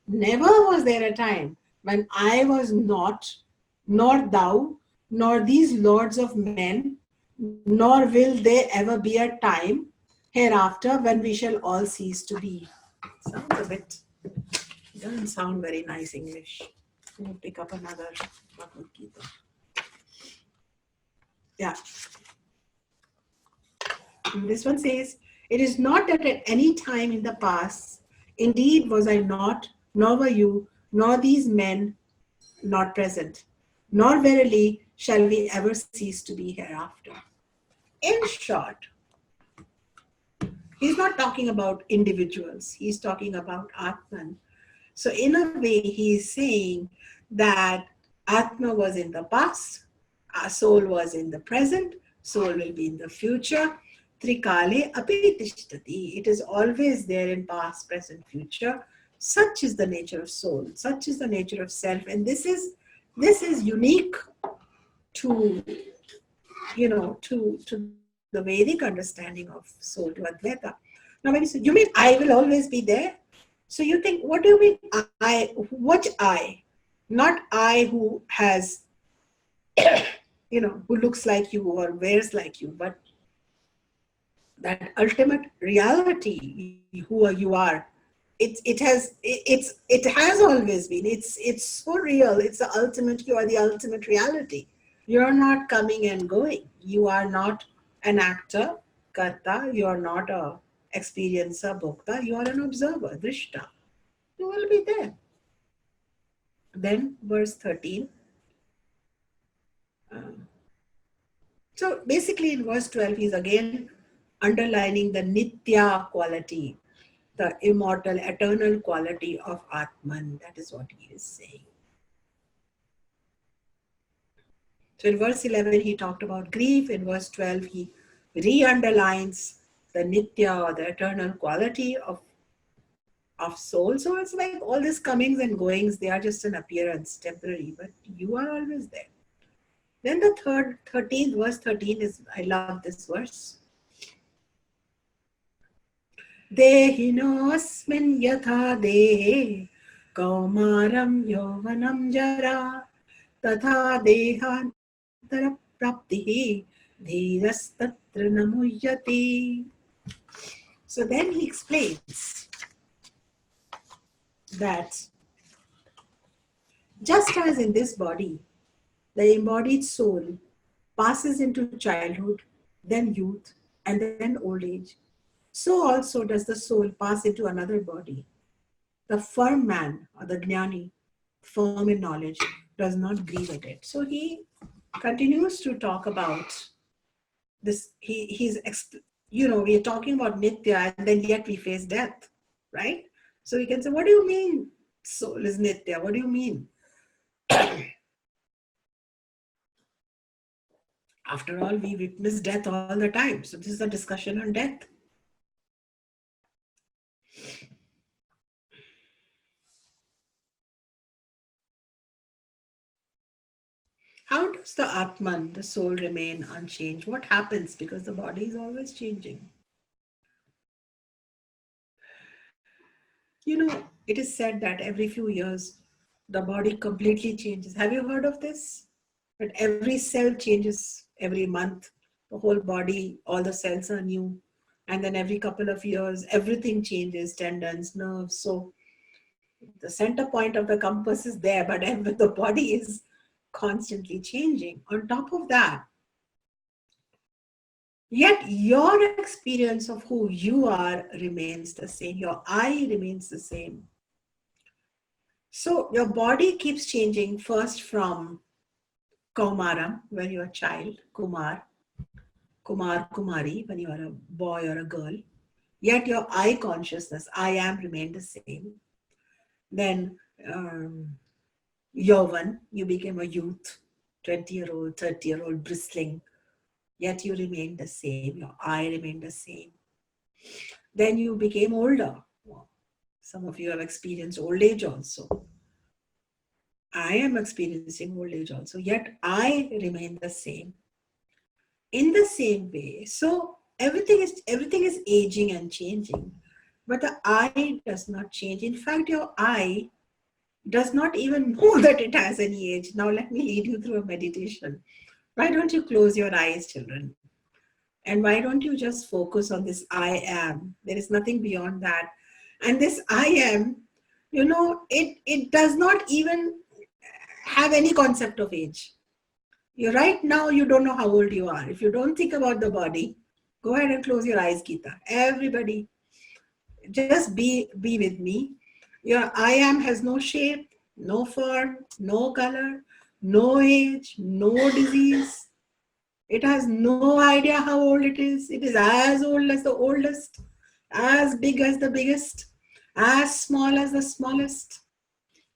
never was there a time when I was not, nor thou, nor these lords of men, nor will there ever be a time hereafter when we shall all cease to be. Sounds a bit, doesn't sound very nice English. Let me pick up another Bhagavad Gita. Yeah. This one says, it is not that at any time in the past, indeed was I not, nor were you, nor these men not present, nor verily shall we ever cease to be hereafter. In short, he's not talking about individuals, he's talking about Atman. So in a way, he is saying that Atma was in the past, our soul was in the present, soul will be in the future. Trikale api tishtati. It is always there in past, present, future. Such is the nature of soul. Such is the nature of self. And this is unique to, to the Vedic understanding of soul, to Advaita. Now, when you say, you mean I will always be there? So you think, what do you mean I? What I? Not I who has, who looks like you or wears like you, but that ultimate reality, who you are. It has always been. It's so real. It's the ultimate. You are the ultimate reality. You're not coming and going. You are not an actor, karta. You are not a experiencer, bhokta. You are an observer, drishta. You will be there. Then verse 13. So basically in verse 12, he's again underlining the nitya quality, the immortal, eternal quality of Atman. That is what he is saying. So in verse 11, he talked about grief. In verse 12, he re-underlines the nitya, or the eternal quality of soul. So it's like all these comings and goings, they are just an appearance, temporary, but you are always there. Then the 13th, verse 13 is, I love this verse. Dehinosmin yatha dehe kaumaram yovanam jara tatha dehantara praptihi dhirastatra namuyati. So then he explains that just as in this body, the embodied soul passes into childhood, then youth, and then old age, so also does the soul pass into another body. The firm man, or the jnani, firm in knowledge, does not grieve at it. So he continues to talk about this. He's we are talking about Nitya and then yet we face death, right? So we can say, what do you mean soul is Nitya? What do you mean? After all, we witness death all the time. So this is a discussion on death. How does the Atman, the soul, remain unchanged? What happens? Because the body is always changing. It is said that every few years, the body completely changes. Have you heard of this? That every cell changes every month. The whole body, all the cells are new. And then every couple of years, everything changes, tendons, nerves. So the center point of the compass is there, but the body is constantly changing. On top of that, yet your experience of who you are remains the same. Your I remains the same. So your body keeps changing first from Kaumaram, when you're a child, Kumari, when you are a boy or a girl. Yet your I consciousness, I am, remained the same. Then Yauvan, you became a youth, 20-year-old, 30-year-old, bristling. Yet you remained the same. Your I remained the same. Then you became older. Some of you have experienced old age also. I am experiencing old age also, yet I remain the same. In the same way, so everything is aging and changing, but the I does not change. In fact, your I does not even know that it has any age. Now let me lead you through a meditation. Why don't you close your eyes, children? And why don't you just focus on this I am? There is nothing beyond that. And this I am, it does not even have any concept of age. You right now, you don't know how old you are. If you don't think about the body, go ahead and close your eyes, Geeta. Everybody, just be with me. Your I am has no shape, no form, no color, no age, no disease. It has no idea how old it is. It is as old as the oldest, as big as the biggest, as small as the smallest.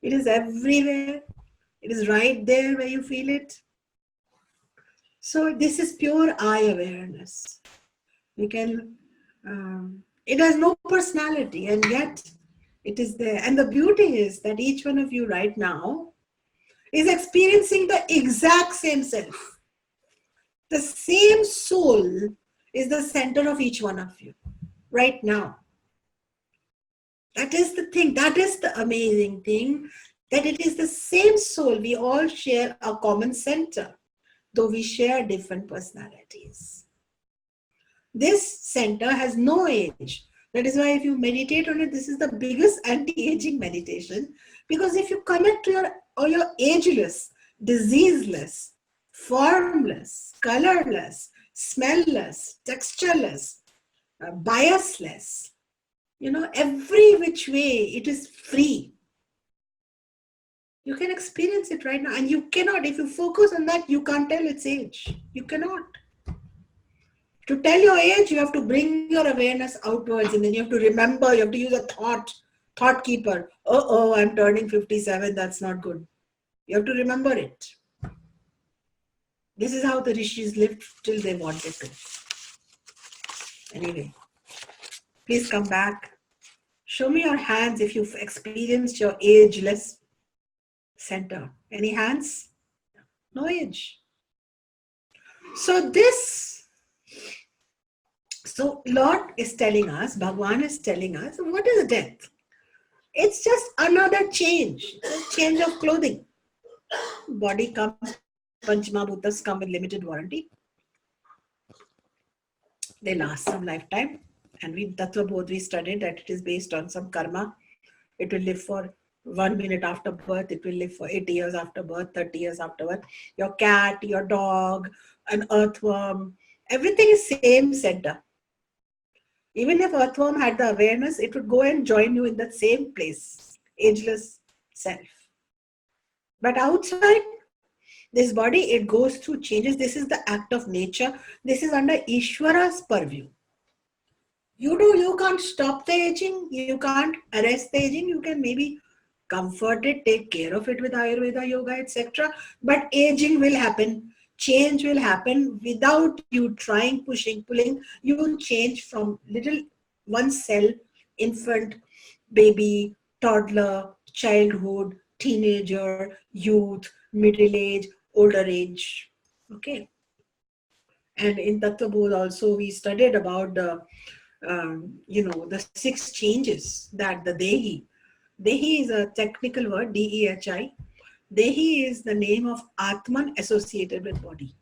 It is everywhere. It is right there where you feel it. So this is pure I awareness. We can, it has no personality, and yet it is there. And the beauty is that each one of you right now is experiencing the exact same self. The same soul is the center of each one of you right now. That is the thing. That is the amazing thing, that it is the same soul. We all share a common center, though we share different personalities. This center has no age. That is why if you meditate on it, this is the biggest anti-aging meditation. Because if you connect to your ageless, diseaseless, formless, colorless, smellless, textureless, biasless, every which way it is free. You can experience it right now, and you cannot, if you focus on that, you can't tell its age. You cannot. To tell your age, you have to bring your awareness outwards, and then you have to remember, you have to use a thought keeper. Oh, I'm turning 57, that's not good. You have to remember it. This is how the rishis lived till they wanted to. Anyway, please come back. Show me your hands if you've experienced your ageless center. Any hands? No age. So Lord is telling us, Bhagwan is telling us, what is death? It's just another change, a change of clothing. Body comes, Panchama Bhutas come with limited warranty. They last some lifetime. And we Tattva Bodh, we studied that it is based on some karma. It will live for 1 minute after birth. It will live for 80 years after birth, 30 years after birth. Your cat, your dog, an earthworm, everything is same center. Even if earthworm had the awareness, it would go and join you in that same place, ageless self. But outside this body, it goes through changes. This is the act of nature. This is under Ishvara's purview. You can't stop the aging, you can't arrest the aging, you can maybe comfort it, take care of it with Ayurveda, yoga, etc. But aging will happen, change will happen without you trying, pushing, pulling. You change from little one cell, infant, baby, toddler, childhood, teenager, youth, middle age, older age. Okay. And in Tattva Bodh also we studied about the the six changes that the Dehi. Dehi is a technical word, Dehi. Dehi is the name of Atman associated with body.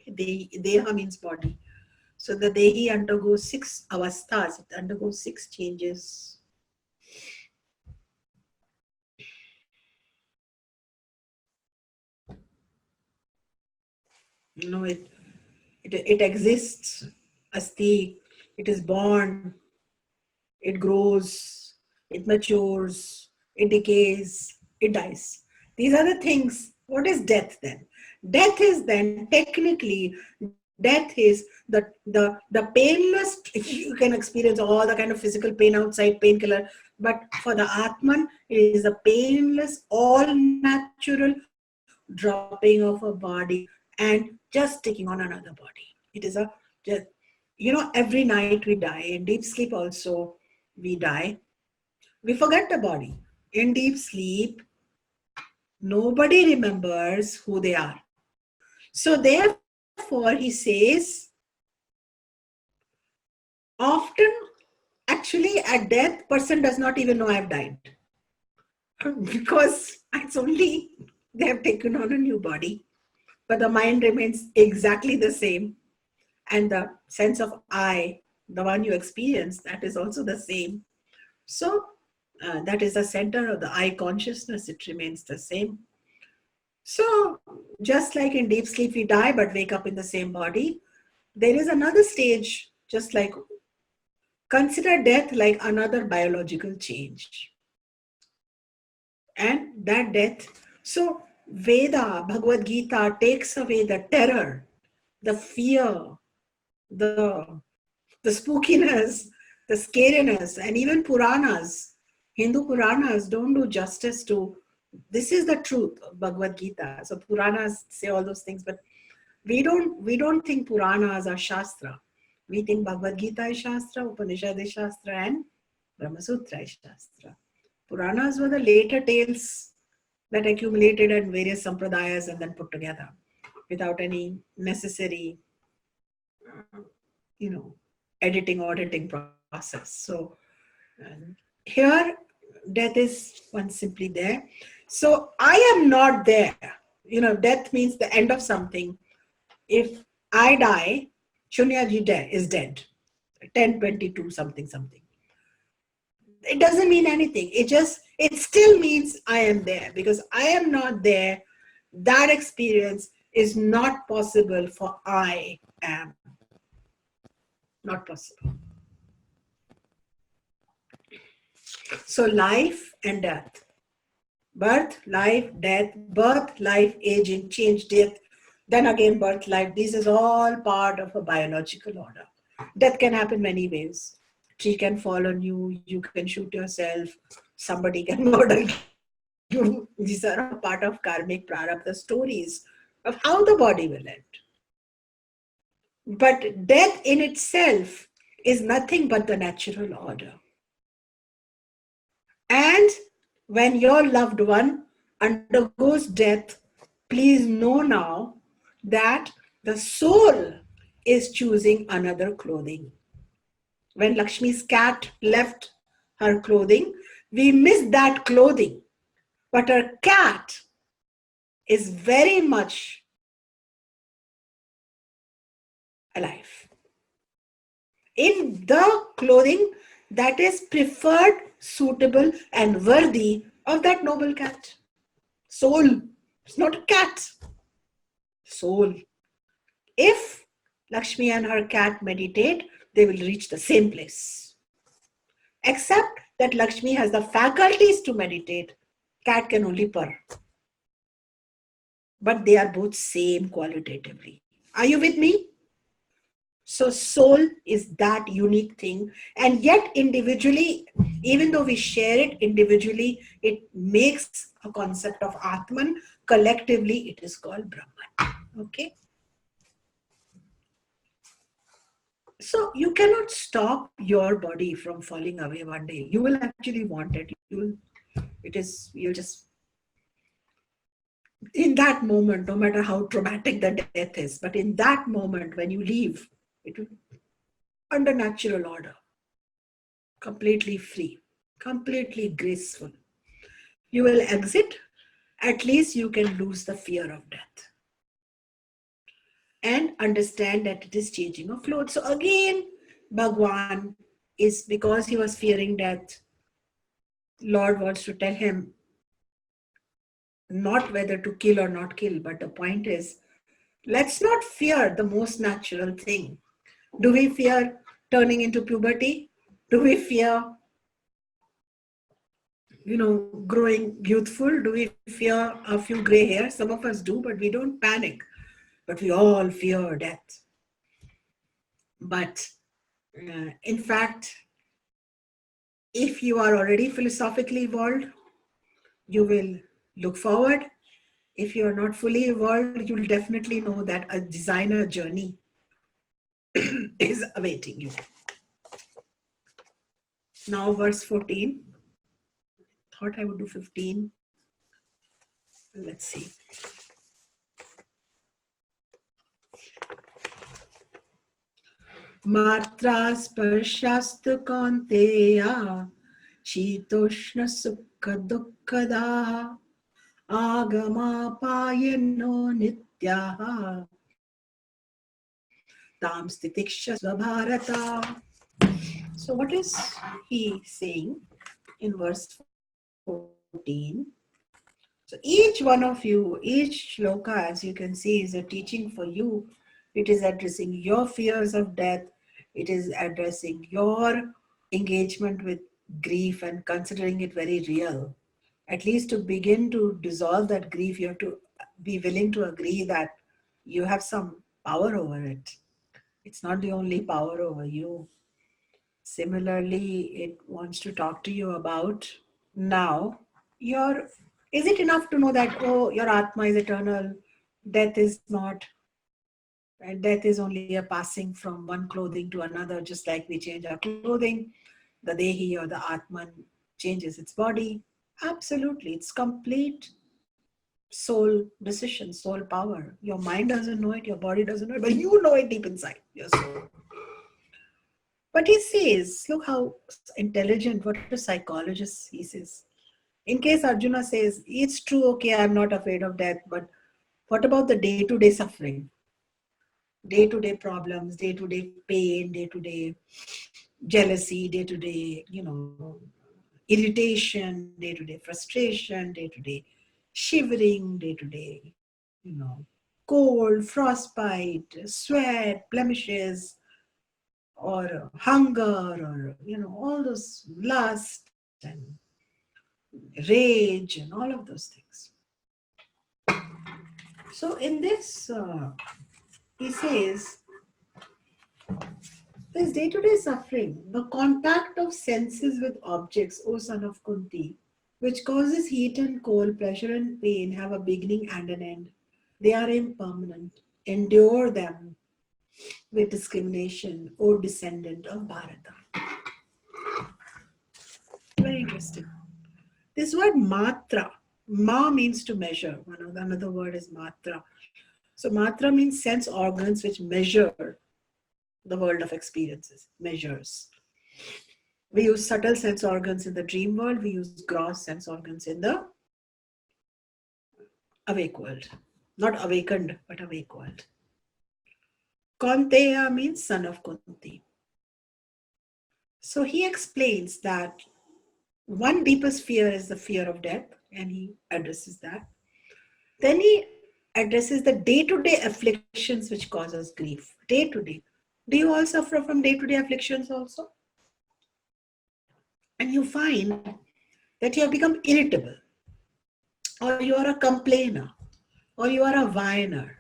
Deha means body. So the Dehi undergoes six avasthas, it undergoes six changes. It exists, asti, it is born, it grows, it matures, it decays, it dies. These are the things. What is death then? Death is then technically, death is the painless. You can experience all the kind of physical pain outside, painkiller, but for the Atman, it is a painless, all natural dropping of a body and just taking on another body. It is a just, every night we die. In deep sleep also, we die. We forget the body. In deep sleep, nobody remembers who they are. So therefore, he says, often, actually, at death, person does not even know I've died. Because it's only, they have taken on a new body. But the mind remains exactly the same. And the sense of I, the one you experience, that is also the same. So that is the center of the I consciousness. It remains the same. So just like in deep sleep we die but wake up in the same body, there is another stage, just like consider death like another biological change. And that death, so Veda, Bhagavad Gita takes away the terror, the fear, the spookiness, the scariness, and even Puranas, Hindu Puranas don't do justice to, this is the truth of Bhagavad Gita. So Puranas say all those things, but we don't think Puranas are Shastra. We think Bhagavad Gita is Shastra, Upanishad is Shastra, and Brahma Sutra is Shastra. Puranas were the later tales that accumulated in various sampradayas and then put together without any necessary you know, editing, auditing process. So here, death is one simply there. So I am not there. Death means the end of something. If I die, Shunya ji is dead. 1022 something something. It doesn't mean anything. It still means I am there, because I am not there. That experience is not possible for I am. Not possible. So life and death. Birth, life, death, birth, life, aging, change, death, then again birth, life. This is all part of a biological order. Death can happen many ways. Tree can fall on you, you can shoot yourself, somebody can murder you. These are all part of karmic prarabdha stories of how the body will end. But death in itself is nothing but the natural order. And when your loved one undergoes death, please know now that the soul is choosing another clothing. When Lakshmi's cat left her clothing, we miss that clothing. But her cat is very much alive in the clothing that is preferred, suitable, and worthy of that noble cat. Soul. It's not a cat. Soul. If Lakshmi and her cat meditate, they will reach the same place. Except that Lakshmi has the faculties to meditate. Cat can only purr. But they are both same qualitatively. Are you with me? So soul is that unique thing. And yet individually, even though we share it individually, it makes a concept of Atman. Collectively, it is called Brahman. Okay. So you cannot stop your body from falling away one day. You will actually want it. You'll just, in that moment, no matter how traumatic the death is, but in that moment when you leave, it will under natural order, completely free, completely graceful. You will exit, at least you can lose the fear of death and understand that it is changing of clothes. So again, Bhagwan is, because he was fearing death, Lord wants to tell him not whether to kill or not kill, but the point is, let's not fear the most natural thing. Do we fear turning into puberty? Do we fear, growing youthful? Do we fear a few gray hairs? Some of us do, but we don't panic. But we all fear death. But in fact, if you are already philosophically evolved, you will look forward. If you are not fully evolved, you'll definitely know that a designer journey is awaiting you. Now, verse 14. Thought I would do 15. Let's see. Matra sparshasthu kaunteya shitoshna sukha dukkada agama payano nityaha tam stitikshasva bharata. So what is he saying in verse 14? So each one of you, each shloka, as you can see, is a teaching for you. It is addressing your fears of death. It is addressing your engagement with grief and considering it very real. At least to begin to dissolve that grief, you have to be willing to agree that you have some power over it. It's not the only power over you. Similarly, it wants to talk to you about now your, is it enough to know that, oh, your Atma is eternal, death is not, and death is only a passing from one clothing to another, just like we change our clothing, the Dehi or the Atman changes its body. Absolutely, it's complete soul decision, soul power. Your mind doesn't know it, your body doesn't know it, but you know it deep inside your soul. But he says, look how intelligent, what a psychologist he says. In case Arjuna says, it's true, okay, I'm not afraid of death, but what about the day-to-day suffering? Day-to-day problems, day-to-day pain, day-to-day jealousy, day-to-day, irritation, day-to-day frustration, day-to-day shivering, day-to-day, cold, frostbite, sweat, blemishes, or hunger, or, all those lust and rage and all of those things. So in this, he says, this day-to-day suffering, the contact of senses with objects, O son of Kunti, which causes heat and cold, pleasure and pain, have a beginning and an end. They are impermanent. Endure them with discrimination, O descendant of Bharata. Very interesting. This word matra, ma means to measure. Another word is matra. So matra means sense organs which measure the world of experiences, measures. We use subtle sense organs in the dream world. We use gross sense organs in the awake world. Not awakened, but awake world. Kaunteya means son of Kunti. So he explains that one deepest fear is the fear of death, and he addresses that. Then he addresses the day-to-day afflictions which cause us grief. Day-to-day. Do you all suffer from day-to-day afflictions also? And you find that you have become irritable, or you are a complainer, or you are a whiner,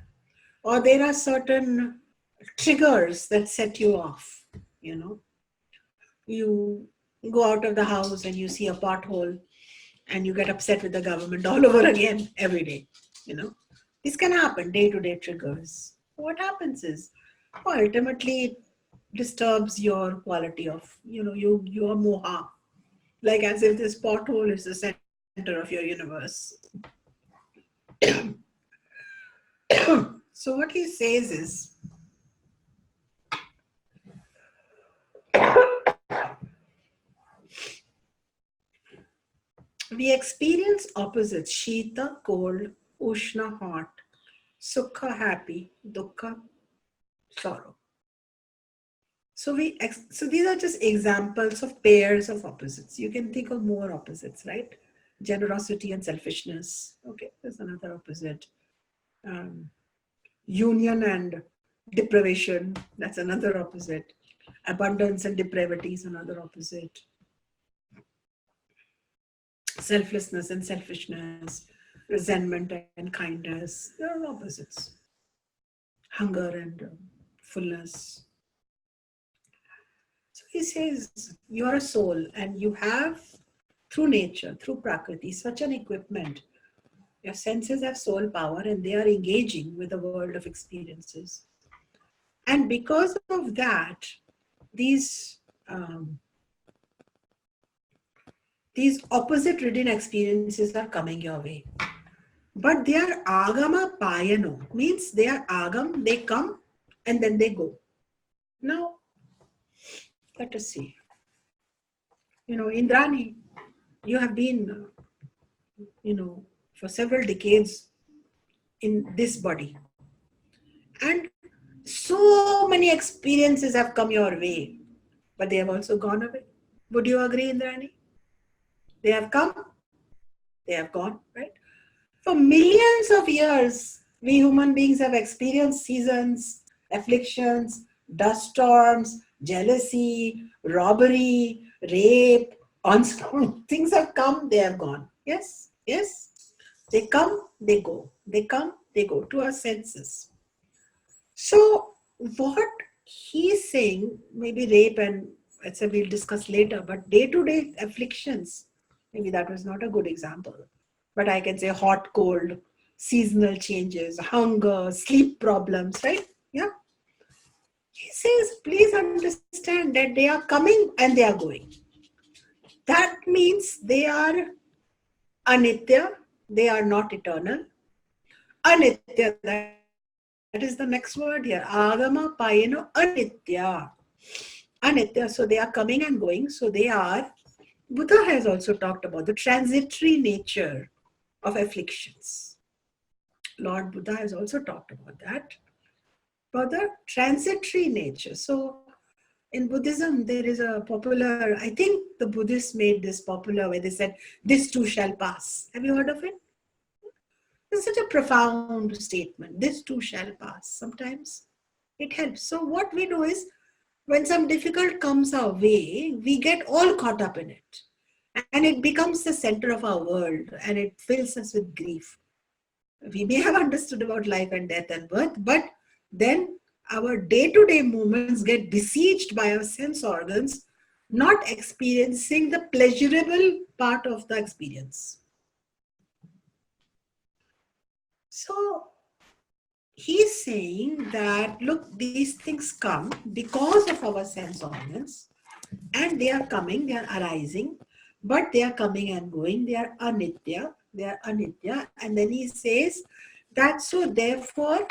or there are certain triggers that set you off. You know, you go out of the house and you see a pothole and you get upset with the government all over again every day. You know, this can happen, day-to-day triggers. What happens is, ultimately, it disturbs your quality of, your moha, like as if this pothole is the center of your universe. So what he says is, we experience opposites: Shita, cold; Ushna, hot; Sukha, happy; Dukkha, sorrow. So these are just examples of pairs of opposites. You can think of more opposites, right? Generosity and selfishness. Okay, there's another opposite. Um, Union and deprivation. That's another opposite. Abundance and depravity is another opposite. Selflessness and selfishness, resentment and kindness. They are opposites. Hunger and fullness. So he says, you are a soul and you have, through nature, through Prakriti, such an equipment. Your senses have soul power and they are engaging with the world of experiences. And because of that, these opposite ridden experiences are coming your way. But they are agama payano, means they are agam, they come and then they go. Now, let us see. Indrani, you have been, for several decades in this body. And so many experiences have come your way, but they have also gone away. Would you agree, Indrani? They have come, they have gone, right? For millions of years, we human beings have experienced seasons, afflictions, dust storms, jealousy, robbery, rape, onslaught. Things have come, they have gone. Yes, yes. They come, they go. They come, they go to our senses. So, what he's saying, maybe rape and etc., we'll discuss later, but day to day afflictions, maybe that was not a good example. But I can say hot, cold, seasonal changes, hunger, sleep problems, right? Yeah. He says, please understand that they are coming and they are going. That means they are anitya, they are not eternal. Anitya, that is the next word here. Agama payano anitya. Anitya, so they are coming and going. So they are, Buddha has also talked about the transitory nature of afflictions. Lord Buddha has also talked about that. For the transitory nature. So in Buddhism, there is a popular, I think the Buddhists made this popular where they said, this too shall pass. Have you heard of it? It's such a profound statement. This too shall pass. Sometimes it helps. So what we do is, when some difficult comes our way, we get all caught up in it. And it becomes the center of our world and it fills us with grief. We may have understood about life and death and birth, but then our day-to-day movements get besieged by our sense organs, not experiencing the pleasurable part of the experience. So he's saying that, look, these things come because of our sense organs, and they are coming, they are arising, but they are coming and going, they are anitya, and then he says that, so therefore,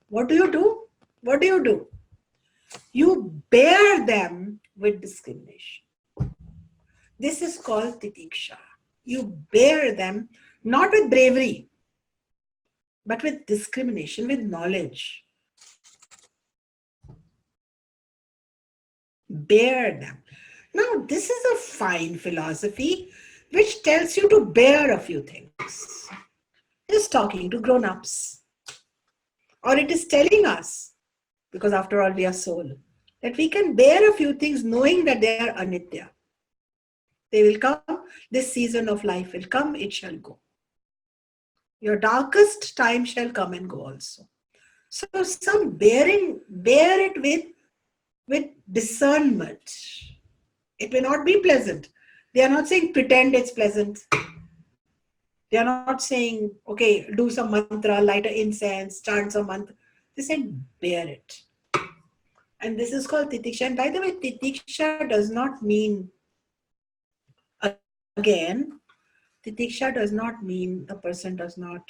what do you do? What do you do? You bear them with discrimination. This is called titiksha. You bear them not with bravery, but with discrimination, with knowledge. Bear them. Now, this is a fine philosophy which tells you to bear a few things. It's talking to grown-ups. Or it is telling us, because after all we are soul, that we can bear a few things knowing that they are anitya. They will come, this season of life will come, it shall go. Your darkest time shall come and go also. So some bear it with discernment. It may not be pleasant. They are not saying pretend it's pleasant. They are not saying, okay, do some mantra, light a incense, chant some mantra. They said, bear it. And this is called titiksha. And by the way, titiksha does not mean, again, titiksha does not mean the person does not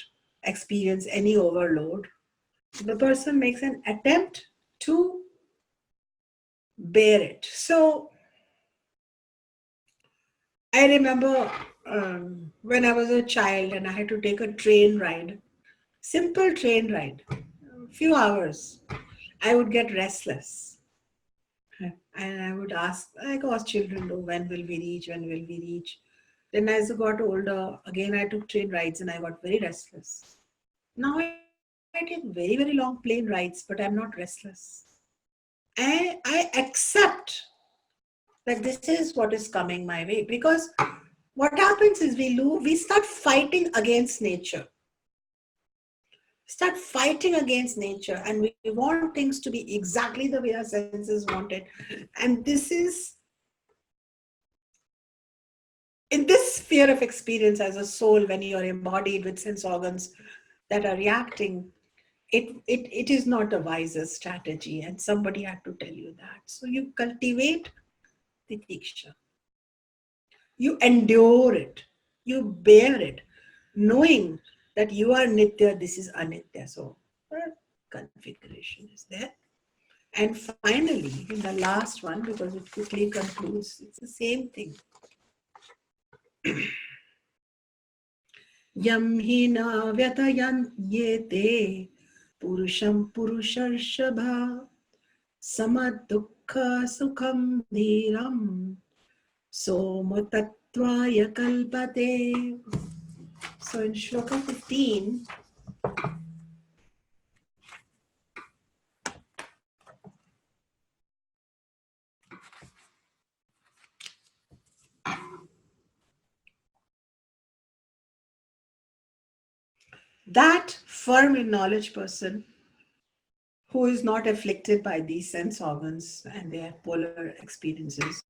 experience any overload. The person makes an attempt to bear it. So I remember when I was a child and I had to take a train ride, simple train ride, a few hours, I would get restless. And I would ask, like us children do, when will we reach, when will we reach? Then as I got older, again I took train rides and I got very restless. Now I take very, very long plane rides, but I'm not restless. I accept that this is what is coming my way, because what happens is we start fighting against nature. Start fighting against nature, and we want things to be exactly the way our senses want it. And this is, in this sphere of experience as a soul, when you're embodied with sense organs that are reacting, it is not a wiser strategy, and somebody had to tell you that. So you cultivate titiksha. You endure it. You bear it, knowing that you are nitya, this is anitya. So configuration is there. And finally, in the last one, because it quickly concludes, it's the same thing. Yam hina vyatayan yete purusham purusharshabha samadukha sukham dhiram somatatvaya kalpate. So in shloka 15, that firm in knowledge person who is not afflicted by these sense organs and their polar experiences,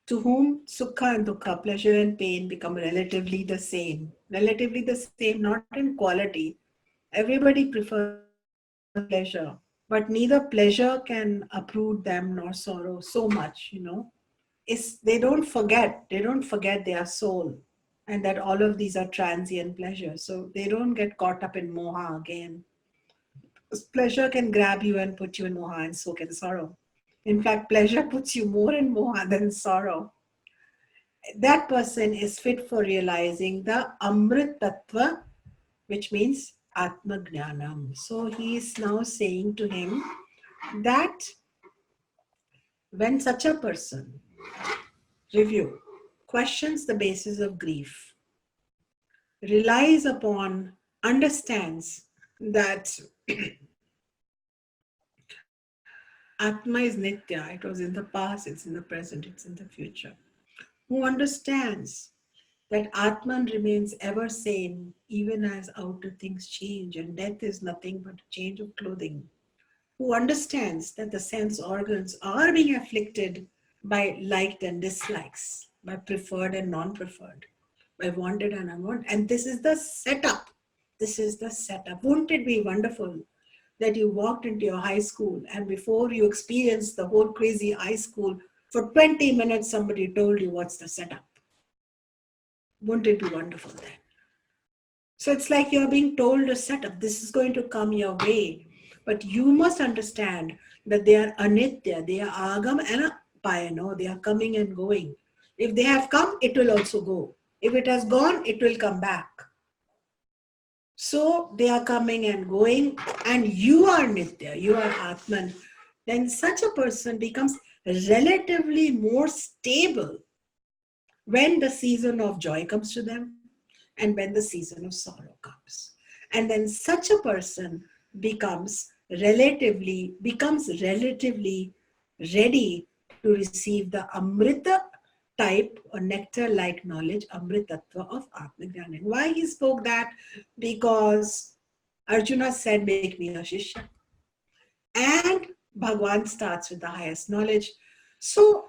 to whom sukha and dukkha, pleasure and pain, become relatively the same. Relatively the same, not in quality. Everybody prefers pleasure, but neither pleasure can uproot them nor sorrow so much, They don't forget their soul, and that all of these are transient pleasures. So they don't get caught up in moha again. Pleasure can grab you and put you in moha, and so can sorrow. In fact, pleasure puts you more in moha than sorrow. That person is fit for realizing the Amrit Tattva, which means Atma Jnanam. So he is now saying to him that when such a person, review, questions the basis of grief, relies upon, understands that Atma is Nitya, it was in the past, it's in the present, it's in the future, who understands that Atman remains ever same even as outer things change, and death is nothing but a change of clothing, who understands that the sense organs are being afflicted by liked and dislikes, by preferred and non-preferred, by wanted and unwanted. And this is the setup. This is the setup. Wouldn't it be wonderful that you walked into your high school and before you experienced the whole crazy high school, for 20 minutes somebody told you what's the setup? Wouldn't it be wonderful then? So it's like you're being told a setup. This is going to come your way. But you must understand that they are anitya, they are agam and apayano. They are coming and going. If they have come, it will also go. If it has gone, it will come back. So they are coming and going, and you are nitya, you are Atman. Then such a person becomes relatively more stable when the season of joy comes to them and when the season of sorrow comes. And then such a person becomes relatively ready to receive the amrita type or nectar-like knowledge, Amrit Tattva of Atmagyan. Why he spoke that? Because Arjuna said, make me a Shishya. And Bhagwan starts with the highest knowledge. So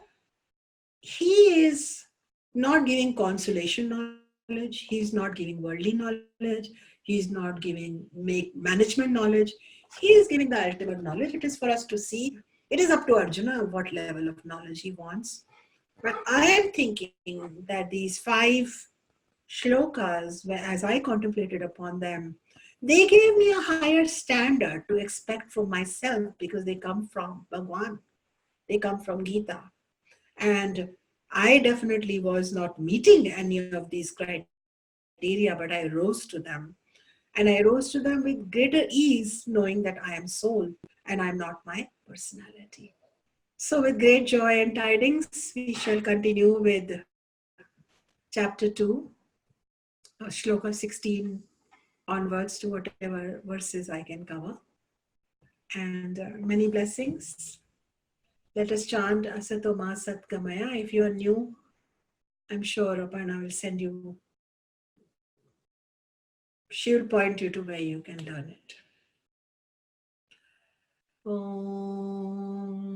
he is not giving consolation knowledge, he's not giving worldly knowledge, he's not giving management knowledge, he is giving the ultimate knowledge. It is for us to see. It is up to Arjuna what level of knowledge he wants. But I am thinking that these 5 shlokas, as I contemplated upon them, they gave me a higher standard to expect from myself because they come from Bhagwan, they come from Gita. And I definitely was not meeting any of these criteria, but I rose to them. And I rose to them with greater ease, knowing that I am soul and I'm not my personality. So, with great joy and tidings, we shall continue with chapter 2, shloka 16 onwards to whatever verses I can cover. And many blessings. Let us chant Asatoma Satgamaya. If you are new, I'm sure Aparna will send you, she will point you to where you can learn it. Om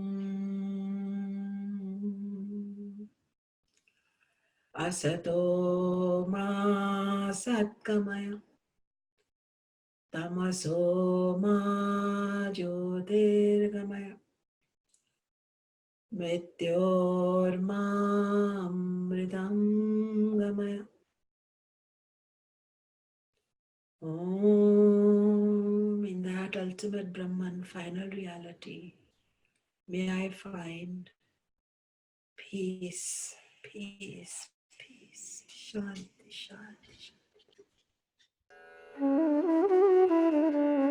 Asatoma Satgamaya Tamasoma Jyotirgamaya Mrityormamritam Gamaya. Om, in that ultimate Brahman, final reality, may I find peace, peace, peace, shanti, shanti, shanti.